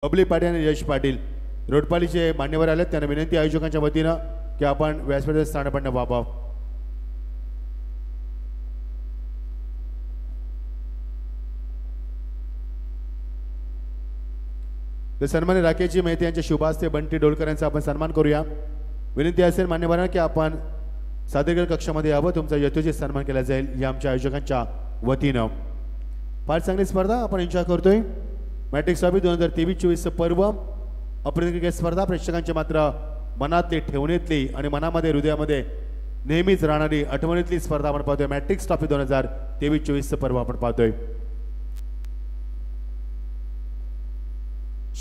बबली पाटील आणि यश पाटील रोडपालीचे मान्यवर आले त्यांना विनंती आयोजकांच्या वतीनं की आपण व्यासपीठावर स्थानपन्न व्हावं. तर सन्मान्य राकेशजी मेहते यांच्या शुभास्ते बंटी डोलकर यांचा आपण सन्मान करूया. विनंती असेल मान्यवरांना की आपण सादरीकरण कक्षामध्ये यावं, तुमचा यथोचित सन्मान केला जाईल या आमच्या आयोजकांच्या वतीनं. फार चांगली स्पर्धा आपण एन्जॉय करतोय. मॅट्रिक्स ट्रॉफी 2023-24 पर्व अप्रतिम क्रिकेट स्पर्धा प्रेक्षकांच्या मात्र मनातली ठेवणीतली आणि मनामध्ये हृदयामध्ये नेहमीच राहणारी आठवणीतली स्पर्धा आपण पाहतोय. मॅट्रिक्स ट्रॉफी 2023-24 पर्व आपण पाहतोय.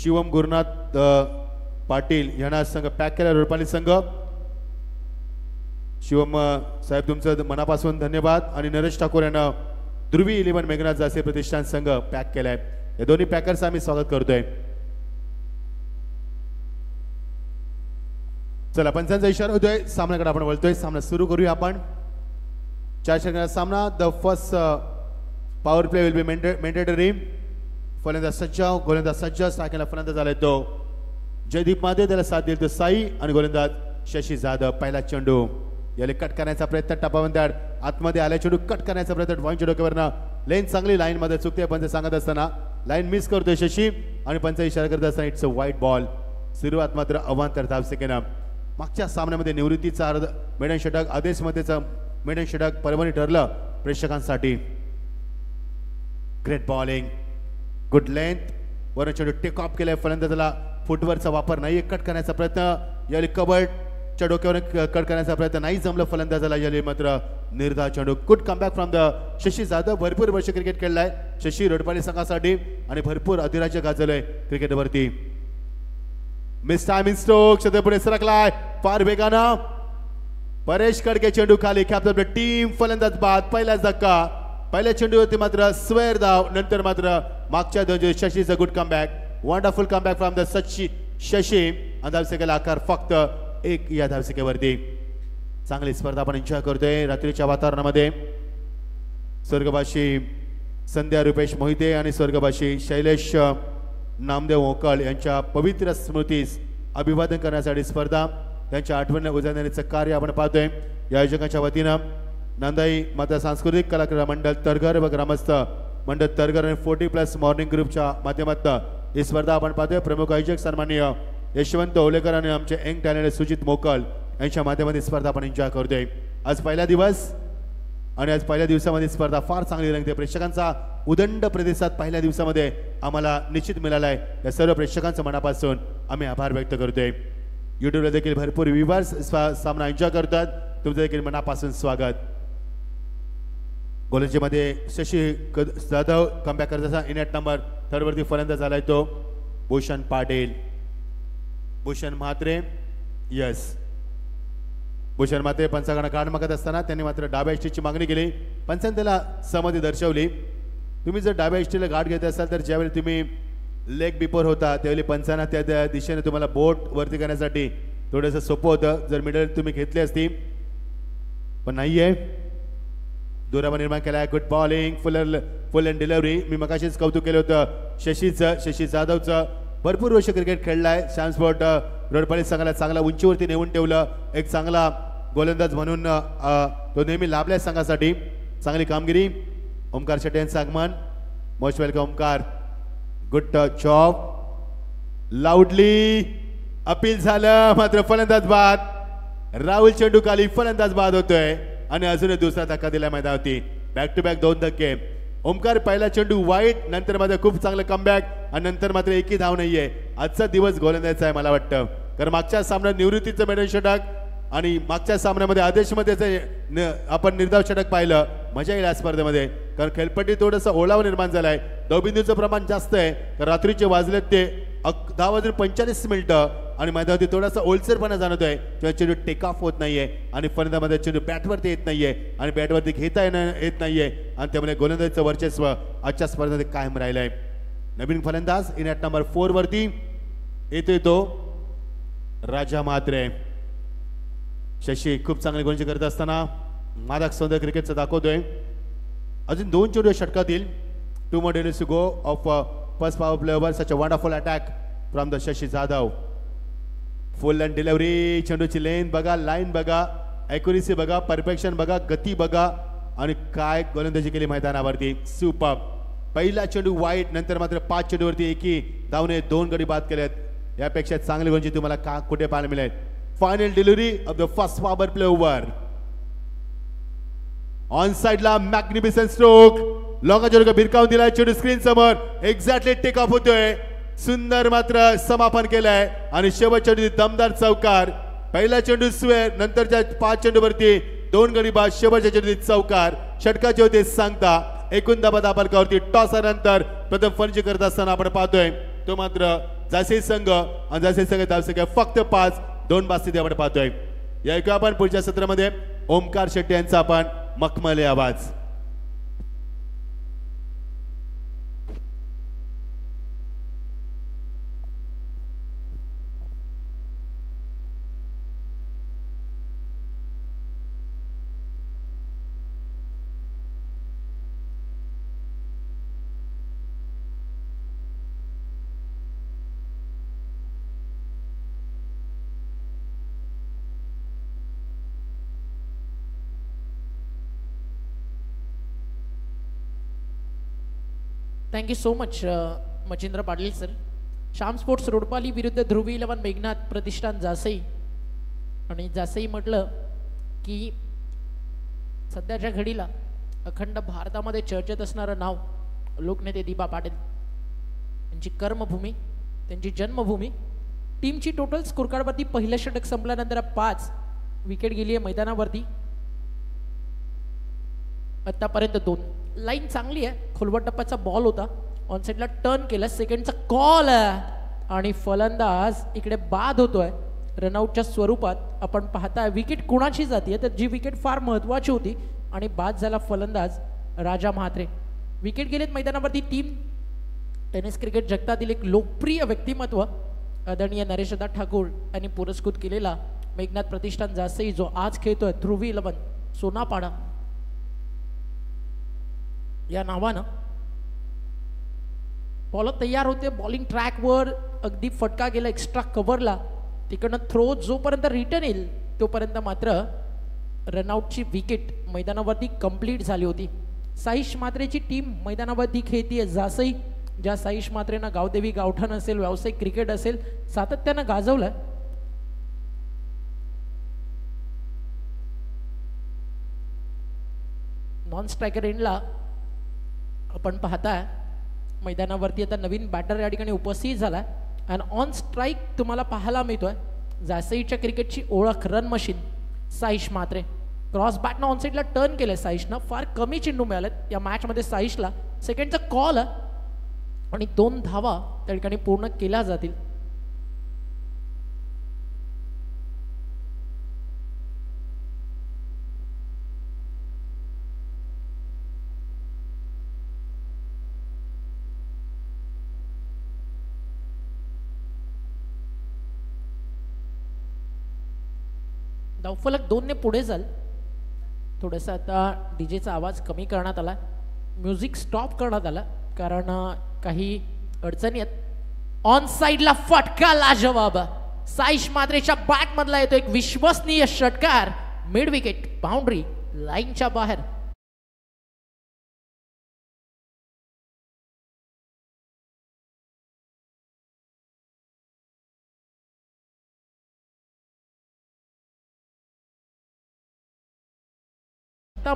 शिवम गुरुनाथ पाटील यांना संघ पॅक केला रोडपाली संघ. शिवम साहेब तुमचं मनापासून धन्यवाद. आणि नरेश ठाकूर यांना ध्रुवी 11 मेघनाथ जासे प्रतिष्ठान संघ पॅक केलाय. या दोन्ही पॅकर्स आम्ही स्वागत करतोय. चला पंचांचा इशारा होतोय, सामन्याकडे आपण वळतोय. सामना सुरू करूया आपण. 4 षटकांचा सामना. The first power play will be mandatory. फलंदाज सज्ज, गोलंदाज सज्ज. स्ट्रायकरला फलंदाज आलाय तो जयदीप मादे, त्याला साथ देईल तो साई आणि गोलंदाज शशी जाधव. पहिला चेंडू याला कट करण्याचा प्रयत्न. टप्पाबंदार आतमध्ये आल्या, चेंडू कट करण्याचा प्रयत्न. पॉईंट डोक्यावरनं लेन चांगली लाईन मध्ये चुकते. पंच सांगत असताना लाईन मिस करतोय शशी आणि पंच इशारा करत असताना इट्स अ व्हाईट बॉल. सुरुवात मात्र अवांतर धावसंख्येनं. मागच्या सामन्यामध्ये निवृत्तीचा अर्ध मेडन षटक, आदेशमध्येचं मेडन षटक पर्वणी ठरलं प्रेक्षकांसाठी. Great bowling, good length. वरून चेंडू टेक ऑफ केलाय. फलंदाजाला फुटवरचा वापर नाही. कट करण्याचा प्रयत्न. याली कबडच्या डोक्यावर कट करण्याचा प्रयत्न नाही जमलं फलंदाजाला. याली मात्र निर्धार चेंडू. Good comeback from the Shashi Jadhav. भरपूर वर्ष क्रिकेट खेळलाय शशी रोडपाली संघासाठी आणि भरपूर अधिराज्य गाजवलंय क्रिकेटवरती. Mistime in stroke. शतक पुढे सरकलाय फार वेगानं. परेश कडके चेंडू खाली. Captain team. फलंदाज बाद. पहिलाच धक्का. पहिल्या चेंडूवरती मात्र स्वेर धाव. नंतर मात्र मागच्या दोन शशीचा good comeback. Wonderful comeback from the Shashi. आणि धावसंख्येला आकार फक्त 1 या धावसंख्येवरती. चांगली स्पर्धा आपण एन्जॉय करतोय रात्रीच्या वातावरणामध्ये. स्वर्गवासी संध्या रुपेश मोहिते आणि स्वर्गवासी शैलेश नामदेव ओकळ यांच्या पवित्र स्मृतीस अभिवादन करण्यासाठी स्पर्धा, त्यांच्या आठवणीला उजाळण्याचं कार्य आपण पाहतोय. या आयोजकांच्या वतीनं नांदाई माता सांस्कृतिक कलाकार मंडळ तरघर व ग्रामस्थ मंडळ तरघर आणि 40+ मॉर्निंग ग्रुपच्या माध्यमातून ही स्पर्धा आपण पाहतोय. प्रमुख आयोजक सन्माननीय यशवंत ओलेकर आणि आमचे यंग टॅलेंट सुजित मोकल यांच्या माध्यमातून स्पर्धा आपण एन्जॉय करतोय. आज पहिला दिवस आणि आज पहिल्या दिवसामध्ये स्पर्धा फार चांगली रंगते. प्रेक्षकांचा उदंड प्रतिसाद पहिल्या दिवसामध्ये आम्हाला निश्चित मिळाला आहे. या सर्व प्रेक्षकांचं मनापासून आम्ही आभार व्यक्त करतोय. यूट्यूबला देखील भरपूर व्ह्यूअर्स सामना एन्जॉय करतात. तुमचं देखील मनापासून स्वागत. गोलंदाजीमध्ये शशी जाधव कमबॅक करत असताना इनेट नंबर 3 वरती फलंदाज आलाय तो भूषण पाटील. भूषण म्हात्रे. यस, भूषण म्हात्रे पंचाकडे कार्ड मागत असताना त्यांनी मात्र डाव्या इष्टीची मागणी केली. पंचांनी त्याला सहमती दर्शवली. तुम्ही जर डाव्या इष्टीला गाठ घेत असाल तर ज्यावेळी तुम्ही लेग बिफोर होता त्यावेळी पंचांना त्या दिशेने तुम्हाला बोट वरती करण्यासाठी थोडंसं सोपं होतं जर मिडल तुम्ही घेतली असती, पण नाहीये. दुरावा निर्माण केलाय. Good bowling, full and delivery. मी मगाशीच कौतुक केलं होतं शशी जाधवचं. भरपूर वर्ष क्रिकेट खेळलाय. शान स्पोर्ट रोडपाली संघाला चांगला उंचीवरती नेऊन ठेवलं. एक चांगला गोलंदाज म्हणून तो नेहमी लाभलाय संघासाठी. चांगली कामगिरी. ओमकार शेट्टी यांचं आगमन. Most welcome Omkar. Good job. लाऊडली appeal झालं मात्र फलंदाज बाद. राहुल चेंडू खाली. फलंदाज बाद होतोय आणि अजून दुसरा धक्का दिला मैदानावरती. बॅक टू बॅक 2 धक्के. ओमकार पहिला चेंडू वाईट, नंतर मात्र खूप चांगलं कमबॅक आणि नंतर मात्र एकही धाव नाहीये. आजचा दिवस गोलंदाजाचा आहे मला वाटतं, कारण मागच्या सामन्यात निवृत्तीचं मेडन षटक आणि मागच्या सामन्यामध्ये आदेशमध्ये आपण निर्धाव षटक पाहिलं. मजा येईल या स्पर्धेमध्ये, कारण खेळपट्टी थोडंसं ओलावा निर्माण झालाय. धावबिंदूचं प्रमाण जास्त आहे. तर रात्रीचे वाजलेत ते 10:45 आणि मैदानावरती थोडासा ओलसरपणा जाणवतोय. तेव्हा चेंडू टेक ऑफ होत नाहीये आणि फलंदाजामध्ये चेंडू बॅटवरती येत नाहीये आणि बॅटवरती घेता येत नाहीये आणि त्यामुळे गोलंदाजीचं वर्चस्व आजच्या स्पर्धेमध्ये कायम राहिलंय. नवीन फलंदाज इनेट नंबर 4 वरती येतोय तो राजा म्हात्रे. शशी खूप चांगली गोलंदाजी करत असताना मादक सौंदर्य क्रिकेटचं दाखवतोय. अजून 2 चेंडू षटकातील. 2 more innings to go of first power play over. Such a wonderful attack from the Shashi Jadhav. Full and delivery. चेंडूची लेन बघा, लाईन बघा, ॲक्युरेसी बघा, परफेक्शन बघा, गती बघा आणि काय गोलंदाजी केली मैदानावरती. सुपर. पहिला चेंडू वाईट, नंतर मात्र 5 चेंडूवरती एकी धावने 2 गडी बाद केलेत. यापेक्षा चांगली गोलंदाजी तुम्हाला का कुठे पाहायला मिळेल. Final delivery of the first power play over. On साइडला मॅग्निफिसंट स्ट्रोक. लॉंग चेंडू भिरकावून दिलाय. चेंडू स्क्रीन समोर एक्झॅक्टली टेक ऑफ होतोय. सुंदर मात्र समापन केलंय आणि शेवटच्या चेंडू दमदार चौकार. पहिला चेंडू स्क्वेअर, नंतरच्या 5 चेंडूवरती 2 गडी बाद. शेवटच्या चेंडू चौकार. षटकाचे होते सांगता. एकूण धाबा दाबालकावरती टॉसनंतर प्रथम फलंदाजी करत असताना आपण पाहतोय तो मात्र जसे संघ आणि जसे संघ धावसंख्या फक्त 5, 2 बाद स्थिती आपण पाहतोय. या ऐकूया आपण पुढच्या सत्रामध्ये ओमकार शेट्टी यांचा आपण मखमली आवाज. Thank you so much Machindra Patil sir. Shyam sports Rodpali विरुद्ध ध्रुवी 11 मेघनाथ प्रतिष्ठान जासई. आणि जासई म्हटलं की सध्याच्या घडीला अखंड भारतामध्ये चर्चेत असणारं नाव लोकनेते दिबा पाटील. त्यांची कर्मभूमी, त्यांची जन्मभूमी. टीमची टोटल स्कोरकार्डवरती पहिलं षटक संपल्यानंतर 5 विकेट गेली आहे मैदानावरती. आतापर्यंत 2. लाईन चांगली आहे. खोलवट टप्प्याचा बॉल होता. ऑन साइडला टर्न केला. सेकंडचा कॉल आहे आणि फलंदाज इकडे बाद होतोय रनआउटच्या स्वरूपात. आपण पाहताय विकेट कुणाची जाते तर जी विकेट फार महत्वाची होती आणि बाद झाला फलंदाज राजा म्हात्रे. विकेट गेलेत मैदानावरती 3. टेनिस क्रिकेट जगतातील एक लोकप्रिय व्यक्तिमत्व आदरणीय नरेशदा ठाकूर यांनी पुरस्कृत केलेला मेघनाथ प्रतिष्ठान जासई जो आज खेळतोय ध्रुवी 11 सोनापाडा या नावानं. बॉलर तयार होते. बॉलिंग ट्रॅकवर अगदी फटका गेला एक्स्ट्रा कव्हरला. तिकडनं थ्रो जोपर्यंत रिटर्न येईल तोपर्यंत मात्र रनआउटची विकेट मैदानावरती कंप्लीट झाली होती. साईश मात्रेची टीम मैदानावरती खेळतीये जासई. ज्या साईश मात्रेनं गावदेवी गावठाण असेल, व्यावसायिक क्रिकेट असेल, सातत्यानं गाजवलंय. नॉन स्ट्रायकर एंडला आपण पाहताय मैदानावरती आता नवीन बॅटर या ठिकाणी उपस्थित झालाय. आणि ऑन स्ट्राईक तुम्हाला पाहायला मिळतोय जासईच्या क्रिकेटची ओळख run machine Saish Matre. Cross बॅटनं ऑन साईडला टर्न केलंय साईशनं. फार कमी चेंडू मिळालेत या मॅचमध्ये साईशला. सेकंडचा कॉल आणि 2 धावा त्या ठिकाणी पूर्ण केल्या जातील. धावफलक 2 ने पुढे जाल. थोडंसं आता डीजेचा आवाज कमी करण्यात आला. म्युझिक स्टॉप करण्यात आला कारण काही अडचणी आहेत. ऑन साइडला फटका लाजवाब. साईश मात्रेच्या बॅट मधला येतो एक विश्वसनीय षटकार. मिड विकेट बाउंड्री लाईनच्या बाहेर.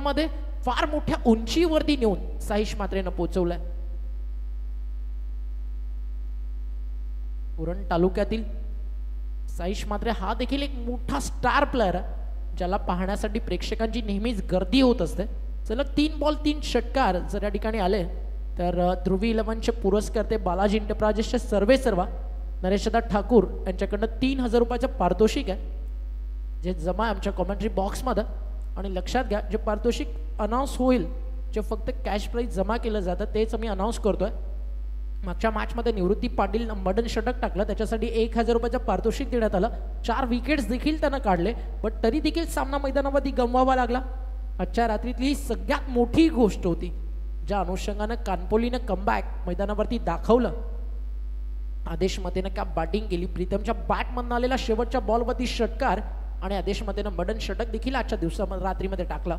मध्ये फार मोठ्या उंचीवरती नेऊन साईश मात्रेनं पोहोचवलंय. उरण तालुक्यातील साईश मात्रे हा देखील एक मोठा स्टार प्लेअर आहे ज्याला पाहण्यासाठी प्रेक्षकांची नेहमीच गर्दी होत असते. सलग 3 बॉल 3 षटकार जर या ठिकाणी आले तर ध्रुवी 11चे पुरस्कर्ते बालाजी एंटरप्राइजेसचे सर्वेसर्वा नरेशदा ठाकूर यांच्याकडनं 3000 रुपयाचं पारितोषिक आहे जे जमा आहे आमच्या कॉमेंट्री बॉक्समध्ये. आणि लक्षात घ्या जे पारितोषिक अनाऊन्स होईल जे फक्त कॅश प्राईज जमा केलं जातं तेच आम्ही अनाऊन्स करतोय. मागच्या मॅचमध्ये निवृत्ती पाटील मडन षटक टाकलं त्याच्यासाठी 1000 रुपयाचं पारितोषिक देण्यात आलं. 4 विकेट्स देखील त्यानं काढले बट तरी देखील सामना मैदानावरती गमवावा लागला. आजच्या रात्रीतली ही सगळ्यात मोठी गोष्ट होती ज्या अनुषंगानं कानपोलीनं कमबॅक मैदानावरती दाखवलं. आदेश मतेनं का बॅटिंग केली. प्रीतमच्या बॅटमधून आलेला शेवटच्या बॉलवरती षटकार आणि आदेश मतेनं मडन षटक देखील आजच्या दिवसामध्ये रात्रीमध्ये टाकला.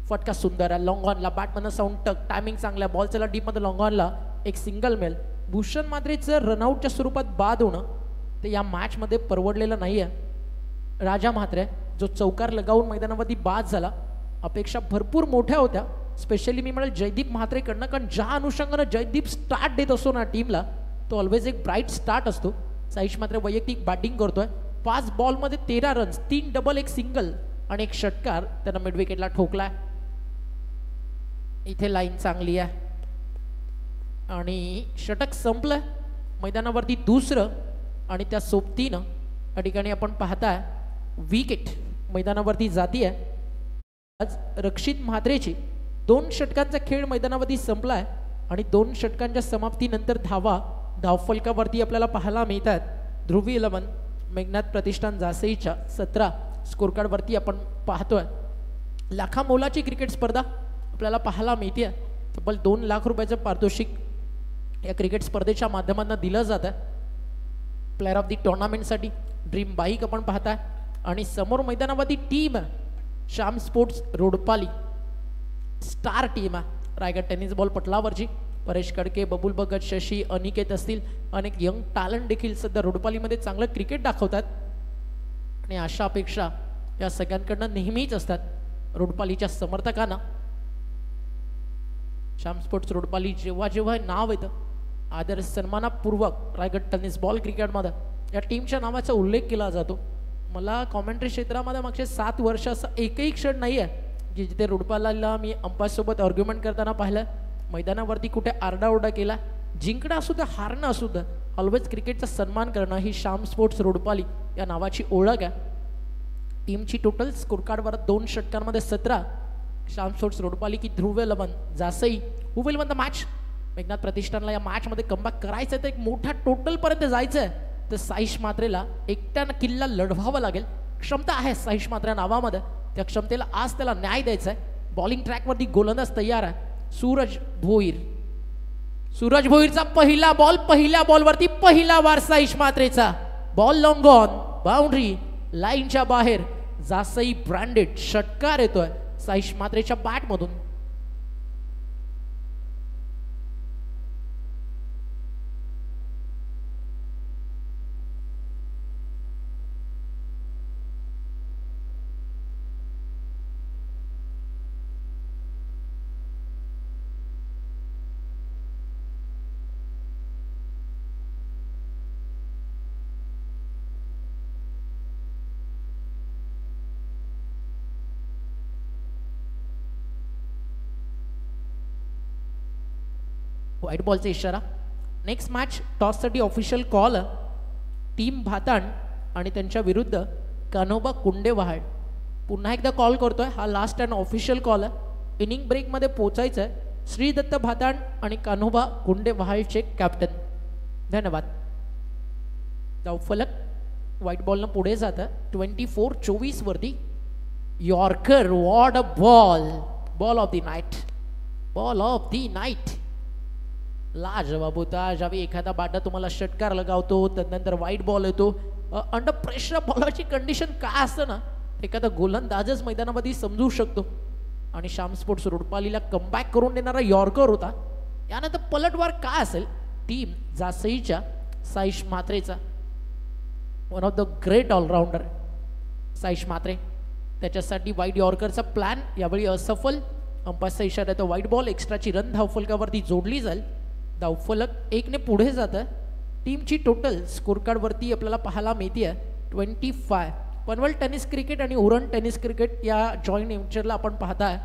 फटका सुंदर आहे लॉंग ऑनला, बॅटमधनं साऊंड टक, टायमिंग चांगला, बॉल चला डीपमध्ये लॉंग ऑनला, एक सिंगल मेल. भूषण मात्रेचं रनआउटच्या स्वरूपात बाद होणं ते या मॅचमध्ये परवडलेलं नाही आहे. राजा म्हात्रे जो चौकार लगावून मैदानावरती बाद झाला, अपेक्षा भरपूर मोठ्या होत्या, स्पेशली मी म्हणेल जयदीप म्हात्रेकडनं, कारण ज्या अनुषंगानं जयदीप स्टार्ट देत असतो ना टीमला तो ऑलवेज एक ब्राईट स्टार्ट असतो. साईश म्हात्रे वैयक्तिक बॅटिंग करतोय. 5 बॉलमध्ये 13 रन्स, 3 डबल, 1 सिंगल आणि 1 षटकार त्यानं मिड विकेटला ठोकलाय. इथे लाईन चांगली आहे आणि षटक संपलंय. मैदानावरती दुसरं आणि त्या सोबतीनं या ठिकाणी आपण पाहताय विकेट मैदानावरती जाती आहे. आज रक्षित म्हात्रेची 2 षटकांचा खेळ मैदानावरती संपलाय आणि 2 षटकांच्या समाप्तीनंतर धावफलकावरती आपल्याला पाहायला मिळतात. ध्रुवी 11 मेघनाथ प्रतिष्ठान जासईच्या 17 स्कोर कार्डवरती आपण पाहतोय. लाखा मोलाची क्रिकेट स्पर्धा आपल्याला पाहायला मिळते. तब्बल 2 लाख रुपयाचं पारितोषिक या क्रिकेट स्पर्धेच्या माध्यमातून दिलं जातं. प्लेअर ऑफ दी टुर्नामेंटसाठी ड्रीम बाईक आपण पाहताय आणि समोर मैदानावरती team Shyam sports Rodpali star team आहे. रायगड टेनिस बॉल पटलावरची परेश कडके, बबुल भगत, शशी, अनिकेत असतील, अनेक यंग टॅलेंट देखील सध्या रोडपालीमध्ये चांगलं क्रिकेट दाखवतात आणि अशा अपेक्षा या सगळ्यांकडनं नेहमीच असतात रोडपालीच्या समर्थकांना. श्याम स्पोर्ट्स रोडपाली जेव्हा जेव्हा नाव येतं आदर सन्मानापूर्वक रायगड टेनिस बॉल क्रिकेटमध्ये या टीमच्या नावाचा उल्लेख केला जातो. मला कॉमेंट्री क्षेत्रामध्ये मागचे 7 वर्ष असं एकही क्षण नाही आहे की जिथे रोडपालीला मी अंपायरसोबत आर्ग्युमेंट करताना पाहिलं, मैदानावरती कुठे आरडाओरडा केला. जिंकणं असू द्या, हारणं असू द्या, ऑलवेज क्रिकेटचा सन्मान करणं ही श्याम स्पोर्ट्स रोडपाली या नावाची ओळख आहे. टीमची टोटल स्कोर कार्डवर 2 षटकांमध्ये 17. श्याम स्पोर्ट्स रोडपाली की Dhruv 11 Jasai who will won the match. Meghnath प्रतिष्ठानला या मॅचमध्ये कमबॅक करायचं तर एक मोठ्या टोटलपर्यंत जायचं आहे तर साईश मात्रेला एकट्यानं किल्ला लढवावं लागेल. क्षमता आहे साईश मात्रे नावामध्ये, त्या क्षमतेला आज त्याला न्याय द्यायचा आहे. बॉलिंग ट्रॅकवरती गोलंदाज तयार आहे सूरज भोईर. सूरज भोईरचा पहिला बॉल, पहिल्या बॉलवरती पहिला वार साईश मात्रेचा. बॉल लॉंग ऑन, बाउंड्री लाईनच्या बाहेर. जासई ब्रँडेड षटकार येतोय साईश मात्रेच्या बॅटमधून. व्हाईट बॉलचा इशारा. नेक्स्ट मॅच टॉससाठी ऑफिशियल कॉल टीम भाताण आणि त्यांच्या विरुद्ध कान्होबा कुंडेवहाळ. पुन्हा एकदा कॉल करतोय, हा लास्ट अँड ऑफिशियल कॉल आहे. इनिंग ब्रेकमध्ये पोचायचं आहे श्रीदत्त भाताण आणि कान्होबा कुंडेवहाळचे कॅप्टन. धन्यवाद. धावफलक व्हाईट बॉलनं पुढे जातं 24-24 वरती. Yorker, what a ball, ball of the night, ball of the night. लाजवाब होता. ज्यावेळी एखादा बॅटर तुम्हाला षटकार लगावतो त्यानंतर व्हाईट बॉल येतो, अंडर प्रेशर बॉलरची कंडिशन काय असतं ना एखादा गोलंदाजच मैदानामध्ये समजू शकतो. आणि श्याम स्पोर्ट्स रोडपालीला कमबॅक करून देणारा यॉर्कर होता. यानंतर पलटवार काय असेल टीम जासईच्या साईश मात्रेचा. One of the great allrounder Saish Matre. त्याच्यासाठी व्हाईट यॉर्करचा प्लॅन यावेळी असफल. अंपायरचा इशारा येतो व्हाईट बॉल. एक्स्ट्राची रन धावफलकावरती जोडली जाईल. धावफलक 1ने पुढे जातं. टीमची टोटल स्कोर कार्डवरती आपल्याला पाहायला मिळते 25. पनवेल टेनिस क्रिकेट आणि उरण टेनिस क्रिकेट या जॉईंट व्हेंचरला आपण पाहताय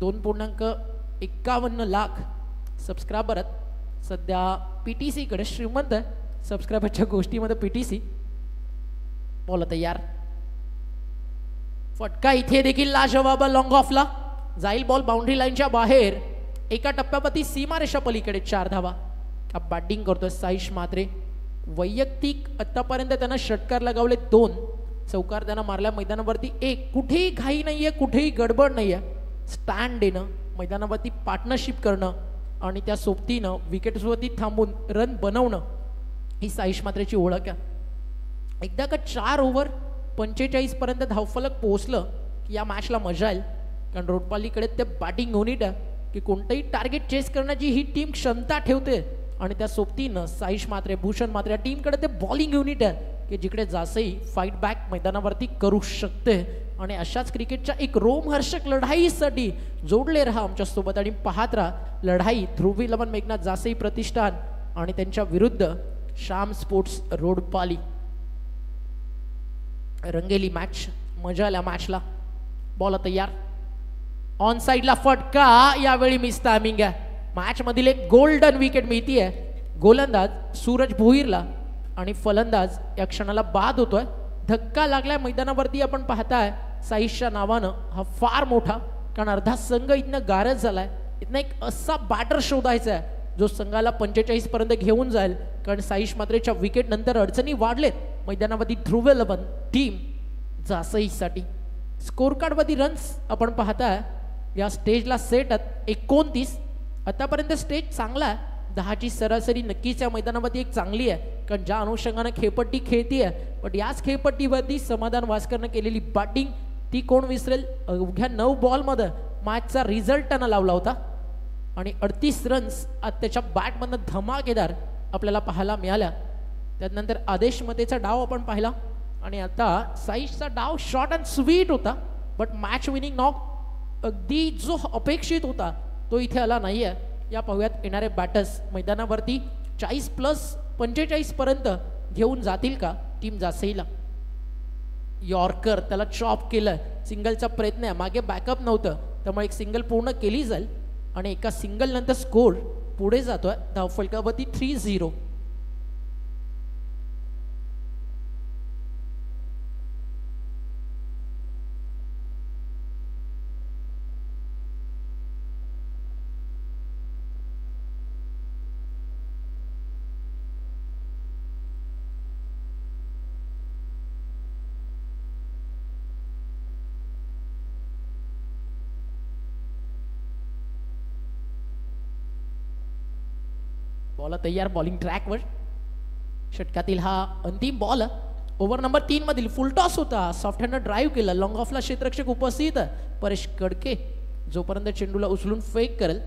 2.51 लाख सबस्क्रायबर आहेत. सध्या PTC कडे श्रीमंत आहे सबस्क्रायबरच्या गोष्टीमध्ये PTC. बॉल तयार. फटका इथे देखील लाजवाब लॉंग ऑफला जाईल. बॉल बाउंड्री लाईनच्या बाहेर. एका टप्प्यावरती सीमारेषा पलीकडे 4 धावा. बॅटिंग करतोय साईश मात्रे. वैयक्तिक आतापर्यंत त्यानं षटकार लगावले 2, चौकार त्यानं मारल्या मैदानावरती 1. कुठेही घाई नाहीये, कुठेही गडबड नाहीये. स्टँड देणं, मैदानावरती पार्टनरशिप करणं आणि त्या सोबतीनं विकेट्सवरती थांबून रन बनवणं ही साईश मात्रेची ओळख आहे. एकदा का 4 ओव्हर 45 पर्यंत धावफलक पोहोचलं की या मॅचला मजा येईल. कारण रोडपालीकडे ते बॅटिंग युनिट आहे की कोणतंही टार्गेट चेस करण्याची ही टीम क्षमता ठेवते आणि त्या सोबतीनं साईश मात्रे, भूषण मात्रे या टीमकडे ते बॉलिंग युनिट आहे की जिकडे जासही फाईट बॅक मैदानावरती करू शकते. आणि अशाच क्रिकेटच्या एक रोमहर्षक लढाईसाठी जोडले राहा आमच्यासोबत आणि पाहत राहा लढाई ध्रुव 11 मेघनाथ जासई प्रतिष्ठान आणि त्यांच्या विरुद्ध श्याम स्पोर्ट्स रोडपाली. रंगेली मॅच, मजा आल्या मॅचला. बॉल तयार, ऑन साइडला फटका, यावेळी मिस टायमिंग आहे. मॅच मधील एक गोल्डन विकेट मिळतीये. गोलंदाज सूरज भोईरला आणि फलंदाज या क्षणाला बाद होतोय. धक्का लागलाय मैदानावरती आपण पाहताय साईशच्या नावानं. हा फार मोठा, कारण अर्धा संघ इथनं गारज झालाय. इथनं एक असा बॅटर शोधायचा आहे जो संघाला 45 पर्यंत घेऊन जाईल. कारण साईश मात्रेच्या विकेट नंतर अडचणी वाढलेत मैदानावरती ध्रुव 11 टीम जासईसाठी. स्कोर कार्ड वरती रन्स आपण पाहताय या स्टेजला सेट आहेत 29. आतापर्यंत स्टेज चांगला आहे. 10ची सरासरी नक्कीच या मैदानावरती एक चांगली आहे. कारण ज्या अनुषंगाने खेळपट्टी खेळती आहे, पण याच खेळपट्टीवरती समाधान वास्करनं केलेली बॅटिंग ती कोण विसरेल. अवघ्या 9 बॉलमध्ये मॅचचा रिझल्ट त्यानं लावला होता आणि 38 रन्स आज त्याच्या बॅटमधनं धमाकेदार आपल्याला पाहायला मिळाल्या. त्यानंतर आदेश मतेचा डाव आपण पाहिला आणि आता साईशचा डाव शॉर्ट अँड स्वीट होता, बट मॅच विनिंग नॉक अगदी जो अपेक्षित होता तो इथे आला नाहीये. या पाहूयात येणारे बॅटर्स मैदानावरती 40+45 पर्यंत घेऊन जातील का टीम जासईला. यॉर्कर त्याला चॉप केलं, सिंगलचा प्रयत्न आहे, मागे बॅकअप नव्हतं त्यामुळे एक सिंगल पूर्ण केली जाईल आणि एका सिंगल नंतर स्कोर पुढे जातोय धावफलकावरती 3-0. बॉल तयार, बॉलिंग ट्रॅकवर. षटकातील हा अंतिम बॉल ओव्हर नंबर 3 मधील फुल टॉस होता. सॉफ्ट हँड ड्राईव्ह केला, लॉंग ऑफला क्षेत्ररक्षक उपस्थित परेश कडके जोपर्यंत चेंडूला उचलून फेक करेल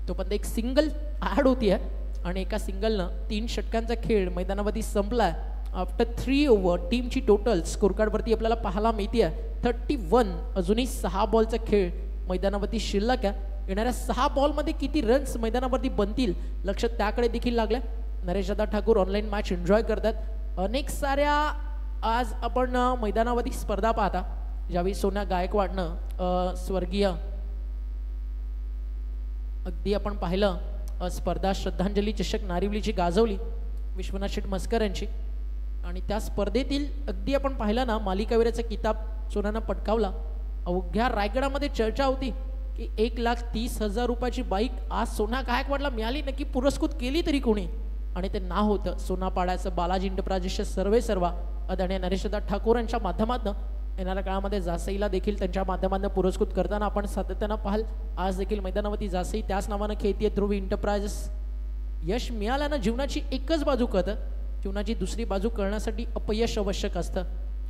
तोपर्यंत एक सिंगल ऍड होती आहे आणि एका सिंगलनं 3 षटकांचा खेळ मैदानावरती संपलाय. आफ्टर 3 ओव्हर टीमची टोटल स्कोर कार्ड वरती आपल्याला पाहायला मिळते 31. अजूनही 6 बॉलचा खेळ मैदानावरती शिल्लक आहे. येणाऱ्या 6 बॉलमध्ये किती रन्स मैदानावरती बनतील लक्ष त्याकडे देखील लागलं. नरेश दादा ठाकूर ऑनलाईन मॅच एन्जॉय करतात. अनेक साऱ्या आज आपण मैदानावरती स्पर्धा पाहता, ज्यावेळी सोन्या गायकवाडनं स्वर्गीय अगदी आपण पाहिलं स्पर्धा श्रद्धांजली चषक नारिवलीची गाजवली विश्वनाथ शेठ मस्कर यांची आणि त्या स्पर्धेतील अगदी आपण पाहिलं ना मालिकावीराचा किताब सोन्यानं पटकावला. अवघ्या रायगडामध्ये चर्चा होती की 1,30,000 रुपयाची बाईक आज सोना गायकवाडला मिळाली, नक्की पुरस्कृत केली तरी कोणी, आणि ते नाव होतं सोनापाड्याचं बालाजी इंटरप्राइजेसचे सर्वा आदरणीय नरेशदा ठाकूर यांच्या माध्यमातून. येणाऱ्या काळामध्ये जासईला देखील त्यांच्या माध्यमातून पुरस्कृत करताना आपण सातत्यानं पाहाल. आज देखील मैदानावरती जासई त्याच नावानं खेळतीये ध्रुव इंटरप्राइजेस. यश मिळाल्यानं जीवनाची एकच बाजू कळतं, जीवनाची दुसरी बाजू कळण्यासाठी अपयश आवश्यक असतं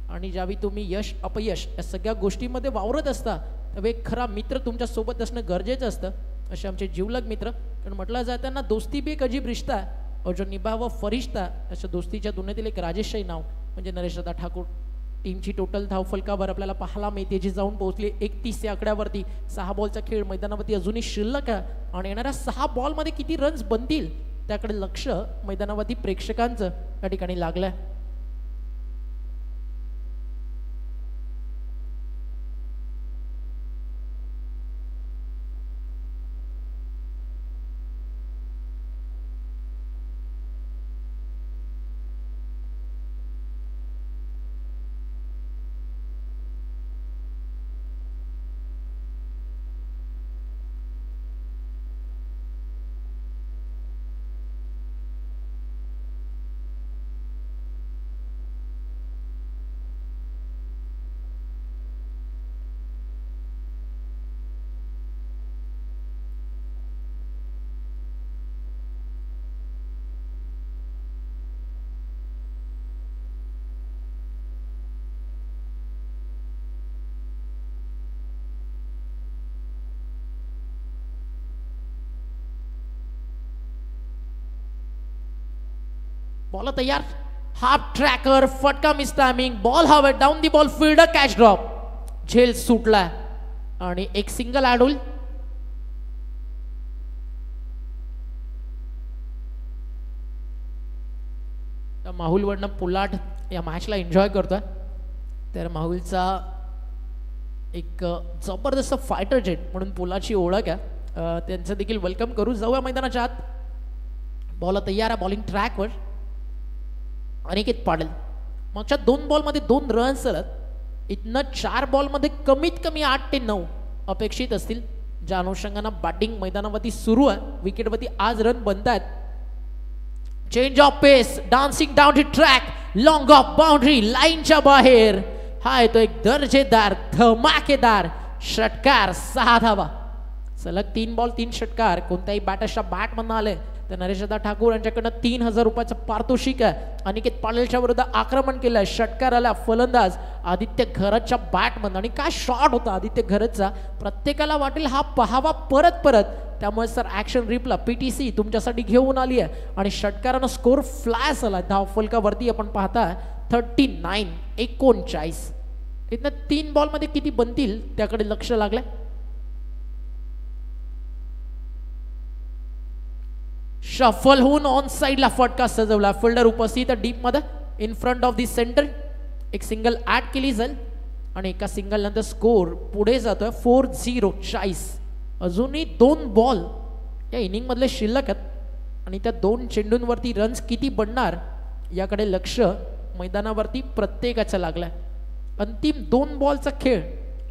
आणि ज्यावेळी तुम्ही यश अपयश या सगळ्या गोष्टींमध्ये वावरत असता त्यावेळी एक खरा मित्र तुमच्या सोबत असणं गरजेचं असतं. असे आमचे जीवलग मित्र, कारण म्हटलं जाताना दोस्ती भी एक अजीब रिश्ता है और जो निभाव फरिश्ता, अशा दोस्तीच्या दुनियेतील एक राजेशाही नाव म्हणजे नरेशदा ठाकूर. टीमची टोटल धावफलकावर आपल्याला पाहायला मिळते जी जाऊन पोहोचली 31 या आकड्यावरती. 6 बॉलचा खेळ मैदानावरती अजूनही शिल्लक आहे आणि येणाऱ्या 6 बॉलमध्ये किती रन्स बनतील त्याकडे लक्ष मैदानावरती प्रेक्षकांचं या ठिकाणी लागलंय. बॉल तयार, हाफ ट्रॅकर, फटका मिस टायमिंग, बॉल हवे down the ball, fielder catch drop, झेल सुटलाय आणि एक सिंगल ऍड होईल. माहुल वरनं पुलाट या मॅचला एन्जॉय करतोय. तर माहुलचा एक जबरदस्त फायटर जेट म्हणून पुलाची ओळख आहे. त्यांचं देखील वेलकम करू. जाऊया मैदानाच्या आत. बॉल तयार आहे, बॉलिंग ट्रॅकवर अनिकेत पाटील. मागच्या 2 बॉलमध्ये 2 रन्स आलात. इथनं 4 बॉलमध्ये कमीत कमी 8 ते 9 अपेक्षित असतील. ज्या अनुषंगानं बॅटिंग मैदानावरती सुरू आहे. विकेटवरती आज रन बनत आहेत. Change of pace, dancing down the track, long off boundary, लाईनच्या बाहेर. हा येतो एक दर्जेदार धमाकेदार षटकार, 6 धावा. सलग 3 बॉल 3 षटकार. कोणत्याही बॅटर्सच्या बॅटमधून आले तर नरेशदा ठाकूर यांच्याकडनं 3000 रुपयाचं पारितोषिक आहे. अनिकेत पाटीलच्या विरुद्ध आक्रमण केलंय. षटकार आला फलंदाज आदित्य घरतच्या बॅटमधून. आणि काय शॉट होता आदित्य घरतचा. प्रत्येकाला वाटेल हा पहावा परत परत. त्यामुळे सर ॲक्शन रिप्ला PTC तुमच्यासाठी घेऊन आली आहे. आणि षटकारानं स्कोर फ्लॅश आला. धावफलकावरती आपण पाहता 39, 39. इथनं 3 बॉलमध्ये किती बनतील त्याकडे लक्ष लागलंय. शफल होऊन ऑन साइडला फटका सजवला. फिल्डर उपस्थित डीप मध्ये in front of the centre. एक सिंगल ऍड केली जाईल आणि एका सिंगल नंतर स्कोर पुढे जातोय 4-0, 40. अजूनही 2 बॉल या इनिंग मधले शिल्लक आहेत आणि त्या 2 चेंडूंवरती रन्स किती बनणार याकडे लक्ष मैदानावरती प्रत्येकाचं लागलंय. अंतिम 2 बॉलचा खेळ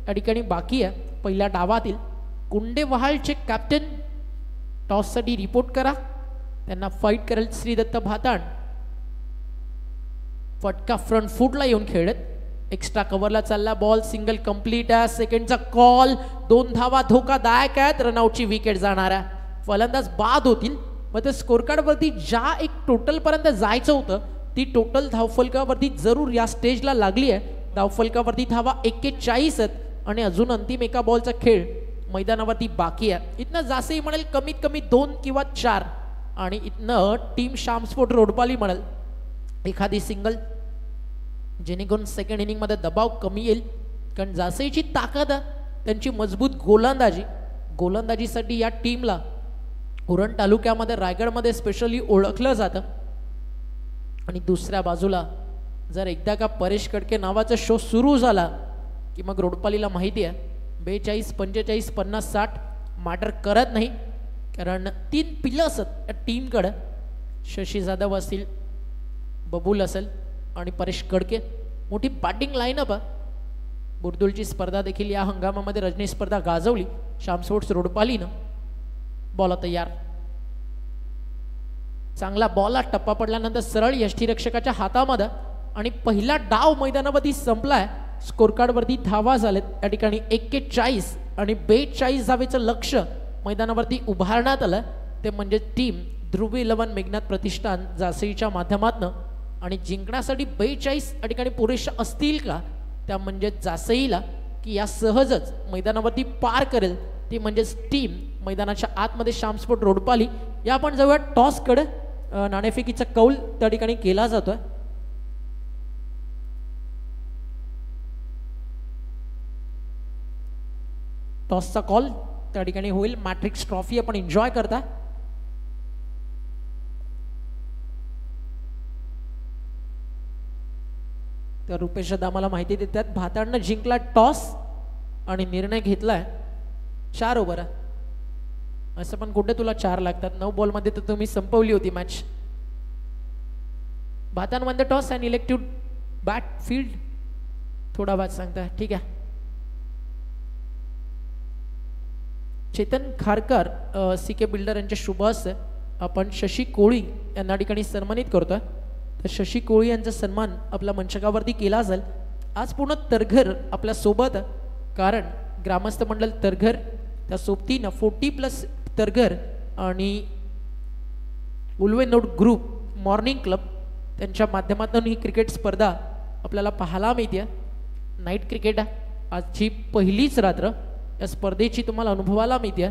या ठिकाणी बाकी आहे. पहिल्या डावातील कुंडेवहाळचे कॅप्टन टॉससाठी रिपोर्ट करा. त्यांना फाईट करेल श्रीदत्त भाताण. फटका फ्रंट फुटला येऊन खेळत. एक्स्ट्रा कव्हरला चालला बॉल. सिंगल कंप्लीट आहे. सेकंडचा कॉल. 2 धावा धोकादायक आहेत. रनआउटची विकेट जाणार आहे. फलंदाज बाद होतील. मग ते स्कोर कार्डवरती ज्या एक टोटल पर्यंत जायचं होतं ती टोटल धावफलकावरती जरूर या स्टेजला लागली आहे. धावफलकावरती धावा 41 आहेत आणि अजून अंतिम एका बॉलचा खेळ मैदानावरती बाकी आहे. इथनं जास्तही म्हणेल कमीत कमी 2 किंवा 4 आणि इथनं टीम शामस्फोट रोडपाली म्हणेल एखादी सिंगल, जेणेकरून सेकंड इनिंग मध्ये दबाव कमी येईल. कारण जासईची ताकद आहे त्यांची मजबूत गोलंदाजीसाठी या टीमला उरण तालुक्यामध्ये रायगडमध्ये स्पेशली ओळखलं जातं. आणि दुसऱ्या बाजूला जर एकदा का परेश कडके नावाचा शो सुरू झाला की मग रोडपालीला माहिती आहे 42, 45, 50, 60 मॅटर करत नाही. कारण 3 पिलर्स आहेत टीमकडं. शशी जाधव असतील, बबूल असेल आणि परेश कडके. मोठी बॅटिंग लाईनअप आहे. बुर्दुलची स्पर्धा देखील या हंगामामध्ये रजनी स्पर्धा गाजवली शामस्पोर्ट्स रोडपालीनं. बॉल तयार. चांगला बॉलला टप्पा पडल्यानंतर सरळ यष्टीरक्षकाच्या हातामध्ये आणि पहिला डाव मैदानावरती संपलाय. स्कोर कार्डवरती धावा झालेत या ठिकाणी 41 आणि 42 धावेचं लक्ष मैदानावरती उभारण्यात आलं. ते म्हणजे टीम ध्रुवी 11 मेघनाथ प्रतिष्ठान जासईच्या माध्यमातून. आणि जिंकण्यासाठी 42 या ठिकाणी पुरेशा असतील का त्या म्हणजे जासईला की या सहजच मैदानावरती पार करेल ती म्हणजे टीम मैदानाच्या आतमध्ये शामस्पोर्ट रोडपाली. या आपण जवळ टॉसकडे नाणेफेकीचा कौल त्या ठिकाणी केला जातोय. टॉसचा कॉल त्या ठिकाणी होईल. मॅट्रिक्स ट्रॉफी आपण एन्जॉय करता. तर रुपेश आम्हाला माहिती देतात भातांना जिंकला टॉस आणि निर्णय घेतलाय 4 ओव्हर. असं पण कुठे तुला 4 लागतात. 9 बॉलमध्ये तर तुम्ही संपवली होती match. Bhatan won the toss and elective bat field. थोडा बाद सांगताय ठीक आहे. चेतन खारकर CK बिल्डर यांच्या शुभ हस्ते आपण शशी कोळी यांना ठिकाणी सन्मानित करतोय. तर शशी कोळी यांचा सन्मान आपल्या मंचकावरती केला जाईल. आज पूर्ण तरघर आपल्या सोबत कारण ग्रामस्थ मंडळ तरघर त्या सोबतीनं 40+ तरघर आणि Ulwe note group morning club त्यांच्या माध्यमातून ही क्रिकेट स्पर्धा आपल्याला पाहायला मिळते. नाईट क्रिकेट आहे. आजची पहिलीच रात्र या स्पर्धेची तुम्हाला अनुभवायला मिळते.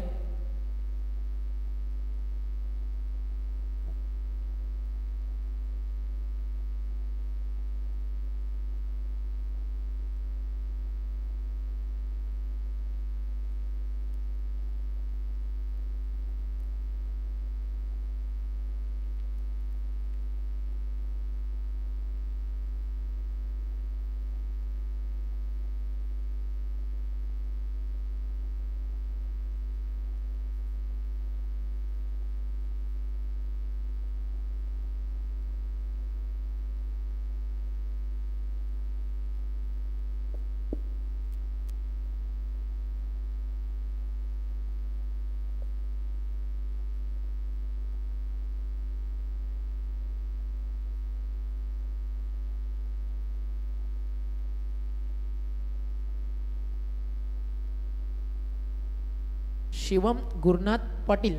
शिवम गुरुनाथ पाटील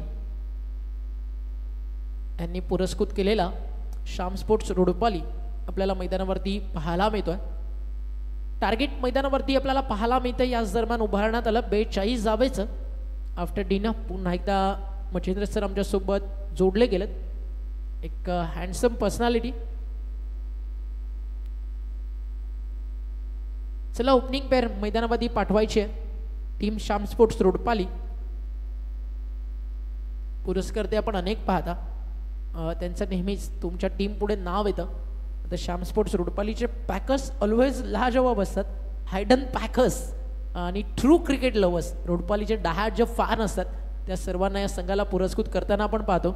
यांनी पुरस्कृत केलेला श्याम स्पोर्ट्स रोडपाली आपल्याला मैदानावरती पाहायला मिळतोय. टार्गेट मैदानावरती आपल्याला पाहायला मिळतं. याच दरम्यान उभारण्यात आलं 42 जावेचं. आफ्टर डिनर पुन्हा एकदा मच्छिंद्र सर आमच्यासोबत जोडले गेलेत. एक हँडसम पर्सनॅलिटी. चला ओपनिंग पेअर मैदानावरती पाठवायची आहे टीम श्याम स्पोर्ट्स रोडपाली. पुरस्कर्ते आपण अनेक पाहता, त्यांचं नेहमीच तुमच्या टीम पुढे नाव येतं. आता श्याम स्पोर्ट्स रोडपालीचे पॅकर्स ऑलवेज लाजवाब असतात. हायडन पॅकर्स आणि ट्रू क्रिकेट लवर्स रोडपालीचे डायहार्ड जे फॅन असतात त्या सर्वांना या संघाला पुरस्कृत करताना आपण पाहतो.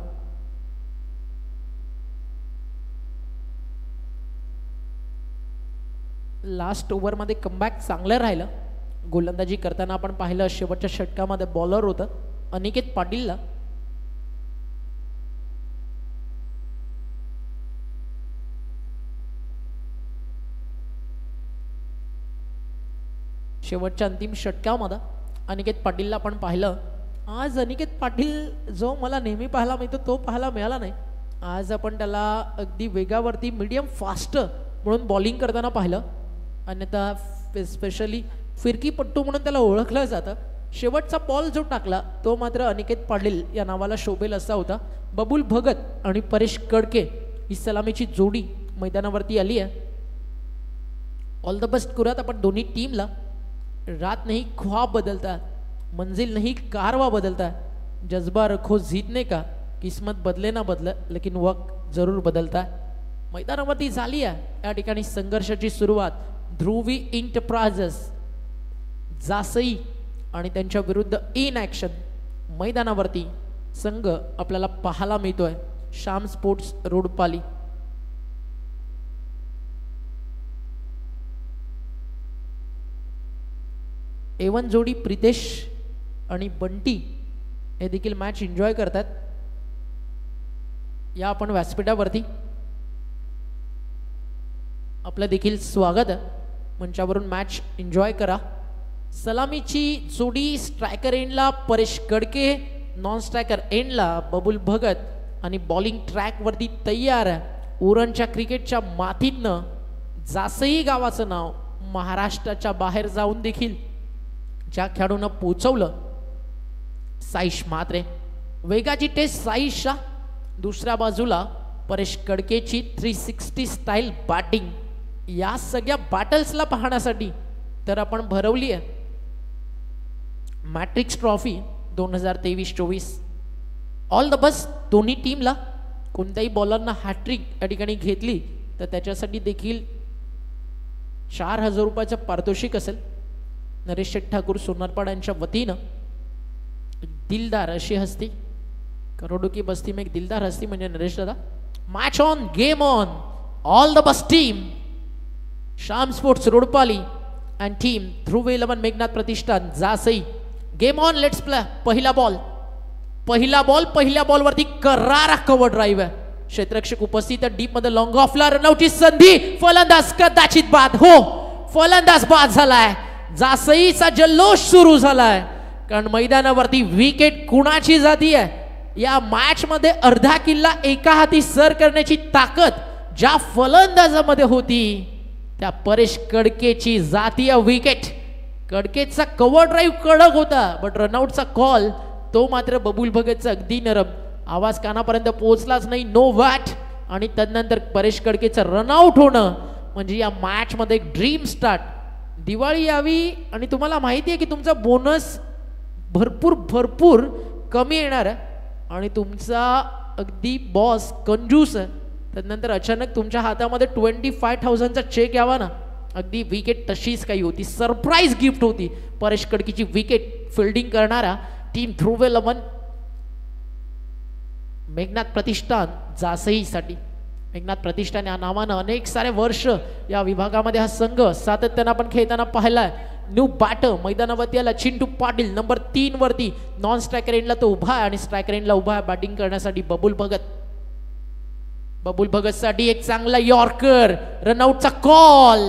लास्ट ओव्हरमध्ये कमबॅक चांगलं राहिलं. गोलंदाजी करताना आपण पाहिलं शेवटच्या षटकामध्ये बॉलर होतं अनिकेत पाटीलला. शेवटच्या अंतिम षटकामध्ये अनिकेत पाटीलला आपण पाहिलं. आज अनिकेत पाटील जो मला नेहमी पाहायला मिळतो तो पाहायला मिळाला नाही. आज आपण त्याला अगदी वेगावरती मीडियम फास्ट म्हणून बॉलिंग करताना पाहिलं. अन्यथा स्पेशली फिरकीपट्टू म्हणून त्याला ओळखलं जातं. शेवटचा बॉल जो टाकला तो मात्र अनिकेत पाटील या नावाला शोभेल असा होता. बबुल भगत आणि परेश कडके ही सलामीची जोडी मैदानावरती आली आहे. ऑल द बेस्ट करूयात आपण दोन्ही टीमला. रात नहीं ख्वाब बदलता, मंजिल नहीं कारवा बदलता, जज्बा रखो जीतने का, किस्मत बदले ना बदले लेकिन वक्त जरूर बदलता. मैदानावरती झाली आहे या ठिकाणी संघर्षाची सुरुवात. ध्रुवी इंटरप्राइजेस जासई आणि त्यांच्या विरुद्ध इन ॲक्शन मैदानावरती संघ आपल्याला पाहायला मिळतोय श्याम स्पोर्ट्स रोडपाली. एवन जोडी प्रितेश आणि बंटी हे देखील मॅच एन्जॉय करतात. या आपण व्यासपीठावरती आपलं देखील स्वागत आहे. मंचावरून मॅच एन्जॉय करा. सलामीची जोडी स्ट्रायकर एंडला परेश कडके, नॉन स्ट्रायकर एंडला बबुल भगत आणि बॉलिंग ट्रॅकवरती तयार आहे. उरणच्या क्रिकेटच्या मातीतनं जासई गावाचं नाव महाराष्ट्राच्या बाहेर जाऊन देखील ज्या खेळाडूंना पोचवलं साईश म्हात्रे. वेगाची टेस्ट साईशच्या. दुसऱ्या बाजूला परेश कडकेची 360 स्टाईल बॅटिंग. या सगळ्या बॅटल्सला पाहण्यासाठी तर आपण भरवली आहे matrix trophy 2023-24. All the best दोन्ही टीमला. कोणत्याही बॉलरना हॅट्रिक या ठिकाणी घेतली तर त्याच्यासाठी देखील 4,000 रुपयाचं पारितोषिक असेल. नरेश शेठ ठाकूर सोनारपाडा यांच्या वतीनं दिलदार अशी हस्ती. करोडो की बस्ती में एक दिलदार हस्ती म्हणजे नरेश दादा. Match on, game on. All the best team Shyam sports Rodpali and team Dhruv 11 Meghnath Pratishthan Jasai. Game on, let's play. पहिला बॉल वरती करारा कव्हर ड्राईव्ह आहे. क्षेत्ररक्षक उपस्थित आहे. डीप मध्ये लॉंग ऑफला रनआउटची संधी. फलंदाज कदाचित बाद. हो, फलंदाज बाद झालाय. जासईचा जल्लोष सुरू झालाय कारण मैदानावरती विकेट कुणाची जाती आहे. या मॅच मध्ये अर्धा किल्ला एका हाती सर करण्याची ताकद ज्या फलंदाजामध्ये होती त्या परेश कडकेची जातीय विकेट. कडकेचा कव्हर ड्राईव्ह कडक होता बट रनआउटचा कॉल तो मात्र बबुल भगतचा अगदी नरम. आवाज कानापर्यंत पोहोचलाच नाही. नो वॅट. आणि तदनंतर परेश कडकेचं रनआउट होणं म्हणजे या मॅच मध्ये एक ड्रीम स्टार्ट. दिवाळी यावी आणि तुम्हाला माहिती आहे की तुमचा बोनस भरपूर कमी येणार आहे आणि तुमचा अगदी बॉस कंजूस आहे. त्यानंतर अचानक तुमच्या हातामध्ये 25,000चा चेक यावा ना. अगदी विकेट तशीच काही होती. सरप्राईज गिफ्ट होती. परेश कडकीची विकेट फिल्डिंग करणारा टीम ध्रुव 11 मेघनाथ प्रतिष्ठान जासईसाठी. मेघनाथ प्रतिष्ठान या नावानं अनेक सारे वर्ष या विभागामध्ये हा संघ सातत्यानं आपण खेळताना पाहिलाय. न्यू बॅटर मैदानावरती आला चिंटू पाटील नंबर 3 वरती. नॉन स्ट्रायकर एंडला तो उभा आहे आणि स्ट्रायकर एंडला उभा आहे बॅटिंग करण्यासाठी बबुल भगत साठी एक चांगला यॉर्कर. रनआउटचा कॉल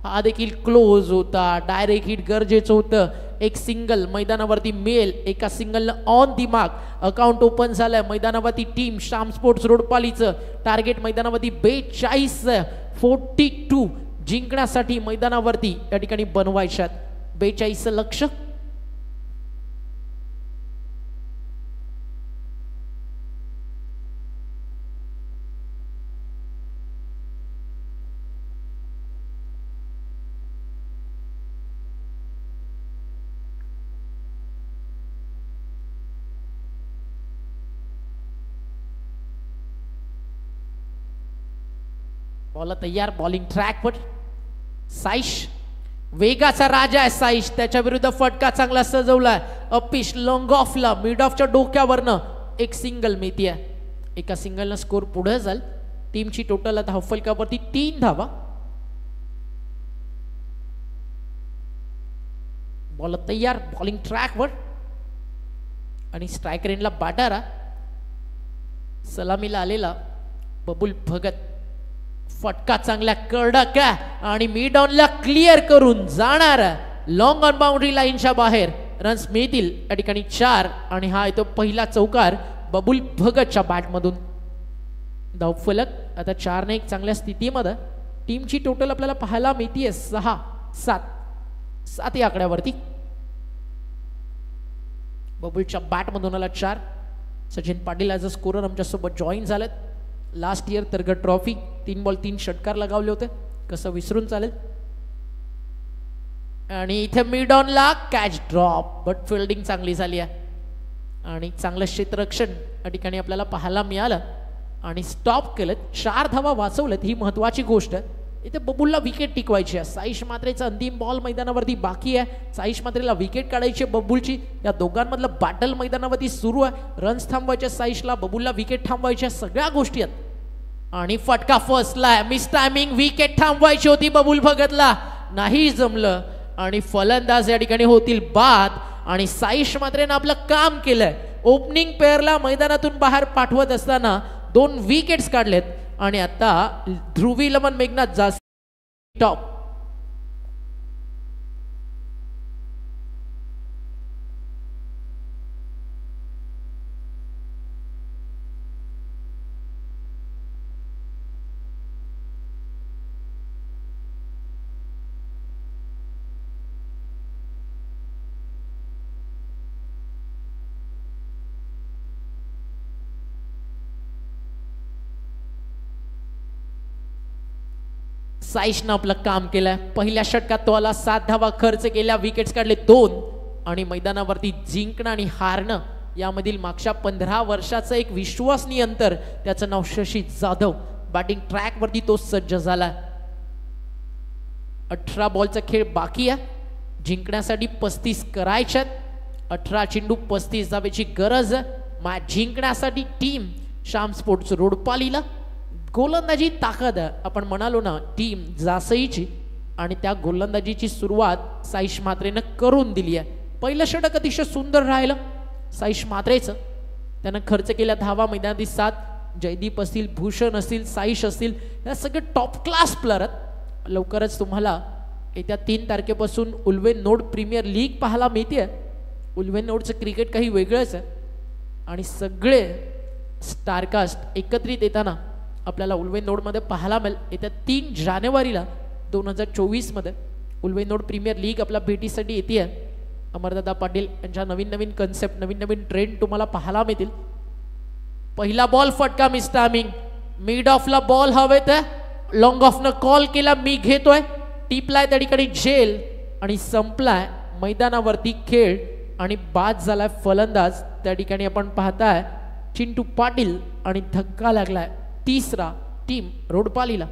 हा देखील क्लोज होता. डायरेक्ट हिट गरजेचं होतं एक सिंगल मैदानावरती मिळेल. एका सिंगलनं on the mark account open झालंय. मैदानावरती टीम श्याम स्पोर्ट्स रोडपालीचं टार्गेट मैदानावरती 42 जिंकण्यासाठी मैदानावरती या ठिकाणी बनवायच्यात. 42 लक्ष. बॉल तयार. बॉलिंग ट्रॅकवर साईश वेगाचा राजा आहे. साईश त्याच्या विरुद्ध फटका चांगला सजवलाय. अपिश लॉंग ऑफला मिड ऑफच्या डोक्यावरनं एक सिंगल मिळतीये. एका सिंगलनं स्कोर पुढे जाईल. टीमची टोटल आता हफलकावरती 3 धावा. बॉल तयार. बॉलिंग ट्रॅकवर आणि स्ट्राईक रेंजला बाटारा. सलामीला आलेला बबुल भगत. फटका चांगला कडक आणि मिड ऑनला क्लिअर करून जाणार. लॉंग ऑन बाउंड्री लाईनच्या बाहेर रन्स मिळतील. या ठिकाणी 4 आणि हा येतो पहिला चौकार बबुल भगतच्या बॅटमधून. धावफलक आता 4 ने 1 चांगल्या स्थितीमध्ये. टीमची टोटल आपल्याला पाहायला मिळतीये 6-7 या आकड्यावरती. बबुलच्या बॅटमधून आला 4. Sachin Patil as a scorer आमच्यासोबत जॉईन झालेत. लास्ट इयर तरगट ट्रॉफी 3 बॉल 3 षटकार लगावले होते. कसं विसरून चालेल. आणि इथे मिड ऑनला कॅच ड्रॉप बट फिल्डिंग चांगली झाली आहे आणि चांगलं क्षेत्ररक्षण या ठिकाणी आपल्याला पाहायला मिळालं आणि स्टॉप केलं. 4 धावा वाचवलेत. ही महत्वाची गोष्ट. इथे बबुलला विकेट टिकवायची आहे. साईश मात्रेचा अंतिम बॉल मैदानावरती बाकी आहे. साईश मात्रेला विकेट काढायची बबुलची. या दोघांमधलं बॅटल मैदानावरती सुरू आहे. रन्स थांबवायचे साईशला, बबुलला विकेट थांबवायच्या, सगळ्या गोष्टी आहेत. आणि फटका फर्स्टला आहे. Miss timing. विकेट थांबवायची होती बबुल भगतला, नाही जमलं आणि फलंदाज या ठिकाणी होतील बाद. आणि साईश मात्रेनं आपलं काम केलंय. ओपनिंग पेअरला मैदानातून बाहेर पाठवत असताना 2 विकेट्स काढलेत आणि आता ध्रुवी लमन मेघनाथ जास्त टॉप. साईशनं आपलं काम केलंय. पहिल्या षटकात तो आला. 7 धावा खर्च केल्या. विकेट्स काढले 2 आणि मैदानावरती जिंकणं आणि हारणं यामधील मागच्या 15 वर्षाचं एक विश्वसनीय अंतर. त्याचं नाव शशी जाधव. बॅटिंग ट्रॅकवरती तो सज्ज झाला. 18 बॉलचा खेळ बाकी आहे. जिंकण्यासाठी 35 करायच्यात. 18 चेंडू 35 धावेची गरज आहे. मॅच जिंकण्यासाठी टीम श्याम स्पोर्ट्स रोडपालीला. गोलंदाजी ताकद आहे. आपण म्हणालो ना टीम जासईची आणि त्या गोलंदाजीची सुरुवात साईश मात्रेनं करून दिली आहे. पहिलं षटक अतिशय सुंदर राहिलं साईश मात्रेचं. त्यानं खर्च केल्या धावा मैदानातील 7. जयदीप असतील, भूषण असतील, साईश असतील, या सगळे टॉप क्लास प्लेयर आहेत. लवकरच तुम्हाला येत्या 3 तारखेपासून उल्वेन नोड प्रीमियर लीग पाहायला मिळते. उल्वेन नोडचं क्रिकेट काही वेगळंच आहे आणि सगळे स्टारकास्ट एकत्रित येताना आपल्याला उल्वेन नोडमध्ये पाहायला मिळेल. येत्या 3 जानेवारीला 2024 मध्ये उल्वेन नोड प्रीमियर लीग आपल्या भेटीसाठी येते. अमरदादा पाटील यांच्या नवीन कन्सेप्ट, नवीन ट्रेंड तुम्हाला पाहायला मिळतील. पहिला बॉल फटका मिस टायमिंग. मिड ऑफला बॉल हवेत. लॉंग ऑफनं कॉल केला. मी घेतोय. टिपलाय त्या ठिकाणी झेल आणि संपलाय मैदानावरती खेळ आणि बाद झालाय फलंदाज. त्या ठिकाणी आपण पाहताय चिंटू पाटील आणि धक्का लागलाय 3रा टीम रोडपालीला.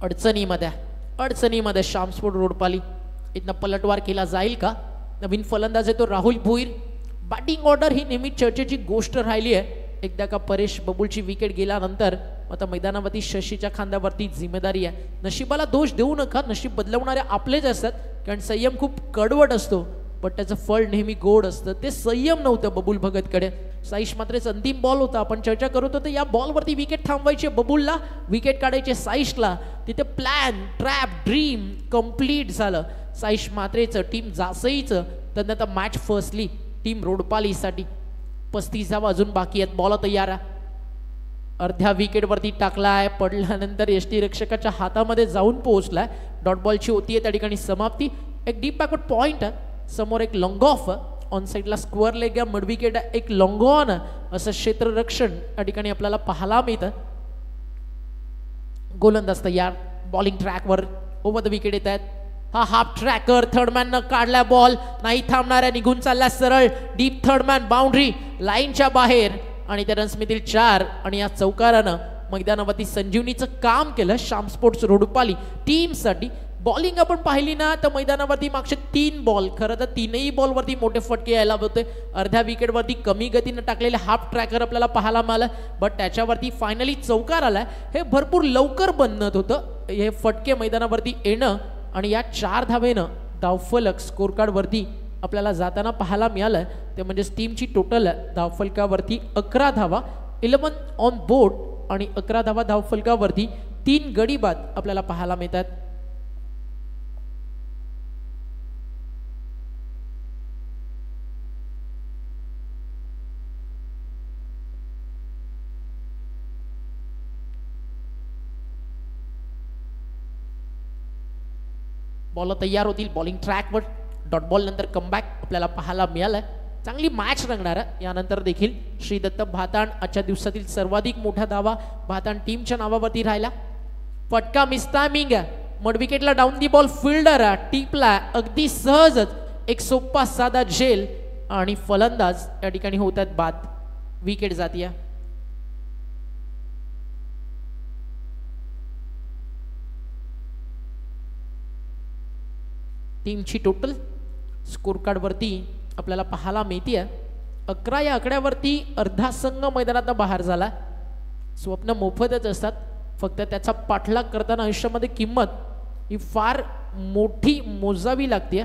अडचणीमध्ये श्याम स्पोर्ट रोडपाली. इथनं पलटवार केला जाईल का? नवीन फलंदाज आहे तो राहुल भोईर. बॅटिंग ऑर्डर ही नेहमी चर्चेची गोष्ट राहिली आहे. एकदा का परेश बबुलची विकेट गेल्यानंतर आता मैदानावरती शशीच्या खांद्यावरती जिम्मेदारी आहे. नशिबाला दोष देऊ नका, नशीब बदलवणारे आपलेच असतात, कारण संयम खूप कडवट असतो पण त्याचं फळ नेहमी गोड असतं. ते संयम नव्हतं बबुल भगतकडे. साईश मात्रेचा अंतिम बॉल होता, आपण चर्चा करत होतो या बॉलवरती विकेट थांबवायची बबुलला, विकेट काढायचे साईशला. तिथे प्लॅन ट्रॅप ड्रीम कम्प्लीट झालं साईश मात्रेचं, टीम जासईचं. त्यानंतर मॅच फर्स्टली टीम रोडपालीसाठी. 35 धावा अजून बाकी आहेत. बॉल तयार आहे, अर्ध्या विकेटवरती टाकलाय, पडल्यानंतर यष्टीरक्षकाच्या हातामध्ये जाऊन पोहोचलाय. डॉट बॉलची होती आहे त्या ठिकाणी समाप्ती. एक डीप बॅकवर्ड पॉइंट आहे, समोर एक लॉंग ऑफ ऑन साईडला स्क्वेअर लेग या मिड विकेट एक लॉंग ऑन असं क्षेत्ररक्षण या ठिकाणी आपल्याला पाहायला मिळतं. गोलंदाज तयार, बॉलिंग ट्रॅकवर ओव्हर द विकेट येत आहेत. हा हाफ ट्रॅकर थर्डमॅन न काढला बॉल, नाही थांबणाऱ्या, निघून चालला सरळ डीप थर्डमॅन बाउंड्री लाईनच्या बाहेर आणि त्या रन्स मिळतील 4. आणि या चौकारानं मैदानावरती संजीवनीचं काम केलं श्याम स्पोर्ट्स रोडपाली टीमसाठी. बॉलिंग आपण पाहिली ना तर मैदानावरती मागचे 3 बॉल, खरं तर 3ही बॉलवरती मोठे फटके यायला होते. अर्ध्या विकेटवरती कमी गतीनं टाकलेले हाफ ट्रॅकर आपल्याला पाहायला मिळालं, बट त्याच्यावरती फायनली चौकार आलाय. हे भरपूर लवकर बनत होतं हे फटके मैदानावरती येणं आणि या 4 धावेनं धावफलक स्कोर कार्डवरती आपल्याला जाताना पाहायला मिळालं. ते म्हणजे टीमची टोटल धावफलकावरती 11 धावा, 11 ऑन बोर्ड आणि 11 धावा धावफलकावरती 3 गडी बाद आपल्याला पाहायला मिळतात. बॉल तयार होतील बॉलिंग ट्रॅकवर. डॉट बॉल नंतर कमबॅक आपल्याला पाहायला मिळालाय. चांगली मॅच रंगणार आहे. यानंतर देखील श्रीदत्त भाताण आजच्या दिवसातील सर्वाधिक मोठा धावा भाताण टीमच्या नावावरती राहिला. फटका मिस टायमिंग मड विकेटला डाऊन दी बॉल फिल्डर टिपला अगदी सहजच एक सोपा साधा झेल आणि फलंदाज या ठिकाणी होत आहेत बाद. विकेट जातीय. टीमची टोटल स्कोर कार्डवरती आपल्याला पाहायला मिळते 11. या आकड्यावरती अर्धा संघ मैदानात बाहेर झाला. स्वप्न मोफतच असतात, फक्त त्याचा पाठलाग करताना आयुष्यामध्ये किंमत ही फार मोठी मोजावी लागते.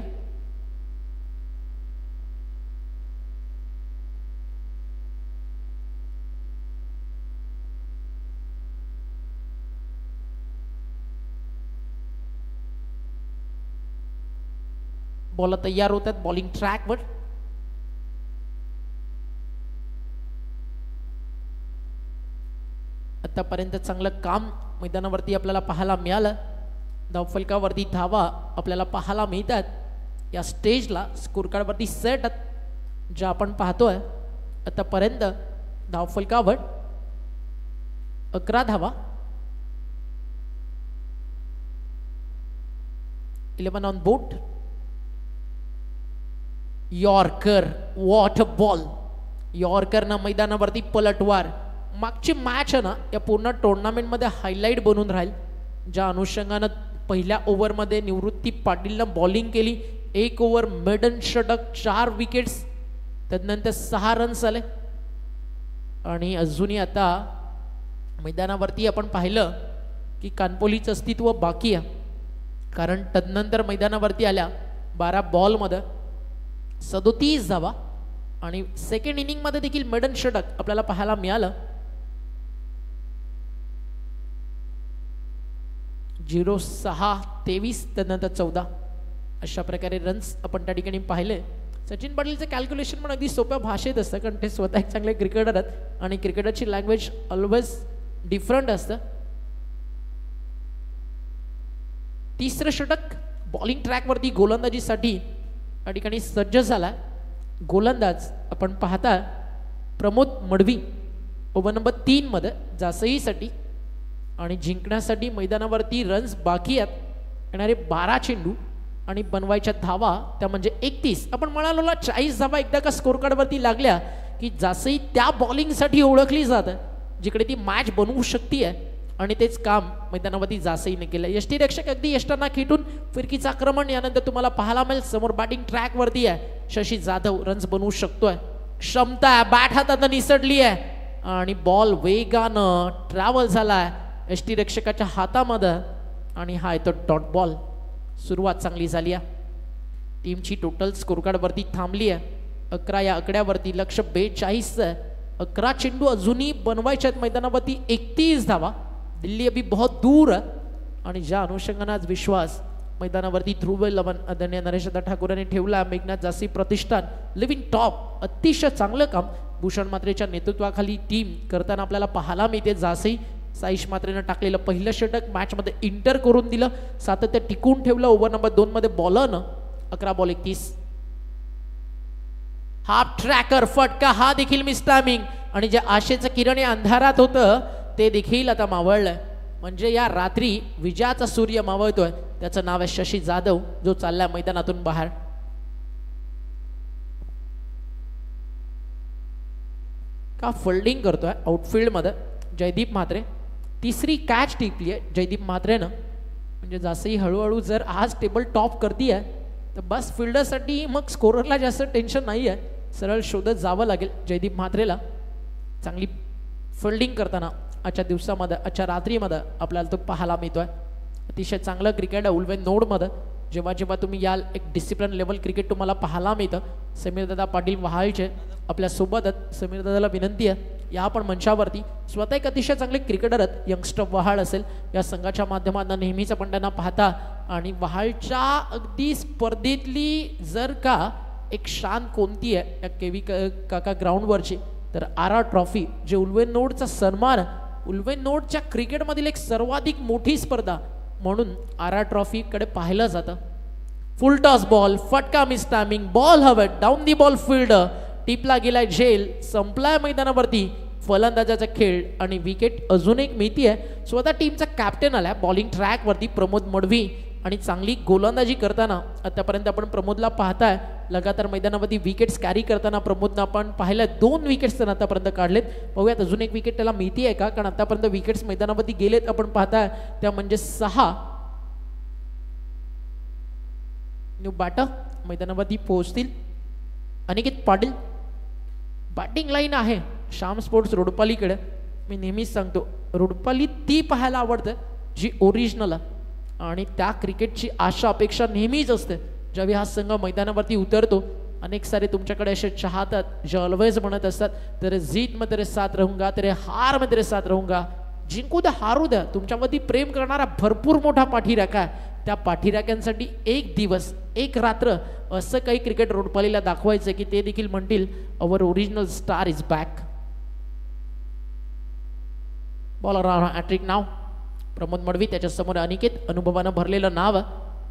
बॉल तयार होतात बॉलिंग ट्रॅकवर. आतापर्यंत चांगलं काम मैदानावरती आपल्याला पाहायला मिळालं. धावफलकावरती धावा आपल्याला पाहायला मिळतात. या स्टेजला स्कोर कार्डवरती सेट ज्या आपण पाहतोय आतापर्यंत धावफलकावर 11 धावा, 11 on board. Yorker, what ball. यॉर्करनं मैदानावरती पलटवार. मागची मॅच आहे ना या पूर्ण टुर्नामेंटमध्ये हायलाईट बनून राहील. ज्या अनुषंगानं पहिल्या ओव्हरमध्ये निवृत्ती पाटीलनं बॉलिंग केली, 1 ओव्हर मेडन षटक, 4 विकेट्स, त्यानंतर 6 रन्स आले. आणि अजूनही आता मैदानावरती आपण पाहिलं की कानपोलीचं अस्तित्व बाकी आहे, कारण तदनंतर मैदानावरती आल्या 12 बॉलमध्ये 37 धावा आणि सेकंड इनिंग मध्ये देखील मेडन षटक आपल्याला पाहायला मिळालं. 0-6-23 त्यानंतर 14 अशा प्रकारे रन्स आपण त्या ठिकाणी पाहिले. सचिन पाटीलचं कॅल्क्युलेशन पण अगदी सोप्या भाषेत असतं, कारण ते स्वतः एक चांगले क्रिकेटर आहेत आणि क्रिकेटरची लँग्वेज ऑलवेज डिफरंट असतं. 3रं षटक बॉलिंग ट्रॅकवरती गोलंदाजीसाठी या ठिकाणी सज्ज झाला. गोलंदाज आपण पाहता प्रमोद मडवी ओव्हर नंबर 3 मध्ये जासईसाठी. आणि जिंकण्यासाठी मैदानावरती रन्स बाकी आहेत. येणारे 12 चेंडू आणि बनवायच्या धावा त्या म्हणजे 31. आपण म्हणालो 40 धावा एकदा का स्कोर कार्डवरती लागल्या की जासई त्या बॉलिंगसाठी ओळखली जातं जिकडे ती मॅच बनवू शकते. आणि तेच काम मैदानावरती जासईने केलं. यष्टीरक्षक अगदी यष्टांना खेटून फिरकीचं आक्रमण यानंतर तुम्हाला पाहायला मिळेल. समोर बॅटिंग ट्रॅकवरती आहे शशी जाधव, रन्स बनवू शकतोय, क्षमता आहे, बॅट हातात निसटली आहे आणि बॉल वेगानं ट्रॅव्हल झालाय यष्टीरक्षकाच्या हातामध्ये आणि हा येतो डॉट बॉल. सुरुवात चांगली झाली आहे. टीमची टोटल स्कोर कार्ड वरती थांबली आहे 11 या आकड्यावरती. लक्ष 42 आहे. 11 चेंडू अजूनही बनवायचे आहेत मैदानावरती. 31 धावा. दिल्ली अभी बहुत दूर आहे आणि ज्या अनुषंगाने आज विश्वास मैदानावरती ध्रुव 11 आदरणीय नरेश ठाकूर यांनी ठेवला. मेघनाथ जासी प्रतिष्ठान लिव्हिंग टॉप अतिशय चांगलं काम भूषण मात्रेच्या नेतृत्वाखाली टीम करताना आपल्याला पाहायला मिळते. जासी साईश मात्रेनं टाकलेलं पहिलं षटक मॅच मध्ये इंटर करून दिलं. सातत्य टिकून ठेवलं. ओव्हर नंबर 2 मध्ये बॉलरनं 11 बॉल 31. हाफ ट्रॅकर फटका हा देखील मिस टायमिंग आणि जे आशेचं किरण या अंधारात होतं ते देखील आता मावळलंय. म्हणजे या रात्री विजयाचा सूर्य मावळतोय. त्याचं नाव आहे शशी जाधव जो चाललाय मैदानातून बाहेर. का फिल्डिंग करतोय आउटफील्ड मध्ये जयदीप म्हात्रे. तिसरी कॅच टिपली आहे जयदीप म्हात्रेनं. म्हणजे जसंही हळूहळू जर आज टेबल टॉप करती आहे तर बस फिल्डरसाठी मग स्कोररला जास्त टेन्शन नाही आहे. सरळ शोधत जावं लागेल जयदीप म्हात्रेला. चांगली फिल्डिंग करताना आजच्या दिवसामध्ये आजच्या रात्रीमध्ये आपल्याला तो पाहायला मिळतोय. अतिशय चांगलं क्रिकेट आहे उल्वेन नोडमध्ये. जेव्हा जेव्हा तुम्ही याल एक डिसिप्लिन लेवल क्रिकेट तुम्हाला पाहायला मिळतं. समीरदादा पाटील वहाळचे आपल्यासोबतच. समीरदादाला विनंती आहे या पण मंचावरती स्वतः एक अतिशय चांगले क्रिकेटर आहेत. यंगस्टर वहाळ असेल या संघाच्या माध्यमातून नेहमीच आपण त्यांना पाहता आणि वहाळच्या अगदी स्पर्धेतली जर का एक शान कोणती आहे या केवी काका ग्राउंडवरची तर आर ट्रॉफी जे उल्वेन नोडचा सन्मान उल्वेन नोडच्या क्रिकेटमधील एक सर्वाधिक मोठी स्पर्धा म्हणून आर ट्रॉफीकडे पाहिलं जातं. फुल टॉस बॉल फटका मिस टायमिंग बॉल हवेत डाऊन दी बॉल फील्ड टिपला गेलाय झेल. संपलाय मैदानावरती फलंदाजाचा खेळ आणि विकेट अजून एक मिळती आहे. स्वतः टीमचा कॅप्टन आलाय बॉलिंग ट्रॅक वरती प्रमोद मडवी आणि चांगली गोलंदाजी करताना आतापर्यंत आपण प्रमोदला पाहताय लगातार मैदानावरती विकेट्स कॅरी करताना प्रमोदनं आपण पाहिलं 2 विकेट्स त्यानं आतापर्यंत काढलेत. पाहूयात अजून एक विकेट त्याला मिळती आहे का कारण आतापर्यंत विकेट्स मैदानावरती गेलेत आपण पाहताय त्या म्हणजे 6. न्यू बॅटर मैदानावरती पोहोचतील. अनिकेत पाटील बॅटिंग लाईन आहे श्याम स्पोर्ट्स रोडपालीकडे. मी नेहमीच सांगतो रोडपाली ती पाहायला आवडतं जी ओरिजिनल आहे आणि त्या क्रिकेटची आशा अपेक्षा नेहमीच असते ज्यावेळी हा संघ मैदानावरती उतरतो. अनेक सारे तुमच्याकडे असे चाहतात जे ऑलवेज म्हणत असतात तेरे जीत में तेरे साथ रहूंगा तेरे हार में तेरे साथ रहूंगा. जिंकू द्या हारू द्या तुमच्यावरती प्रेम करणारा भरपूर मोठा पाठीराखा आहे. त्या पाठीराख्यांसाठी एक दिवस एक रात्र असं काही क्रिकेट रोडपालीला दाखवायचं की ते देखील म्हणतील our original star is back. Bowler hattrick नाव प्रमोद मडवी त्याच्यासमोर अनिकेत अनुभवानं भरलेलं नाव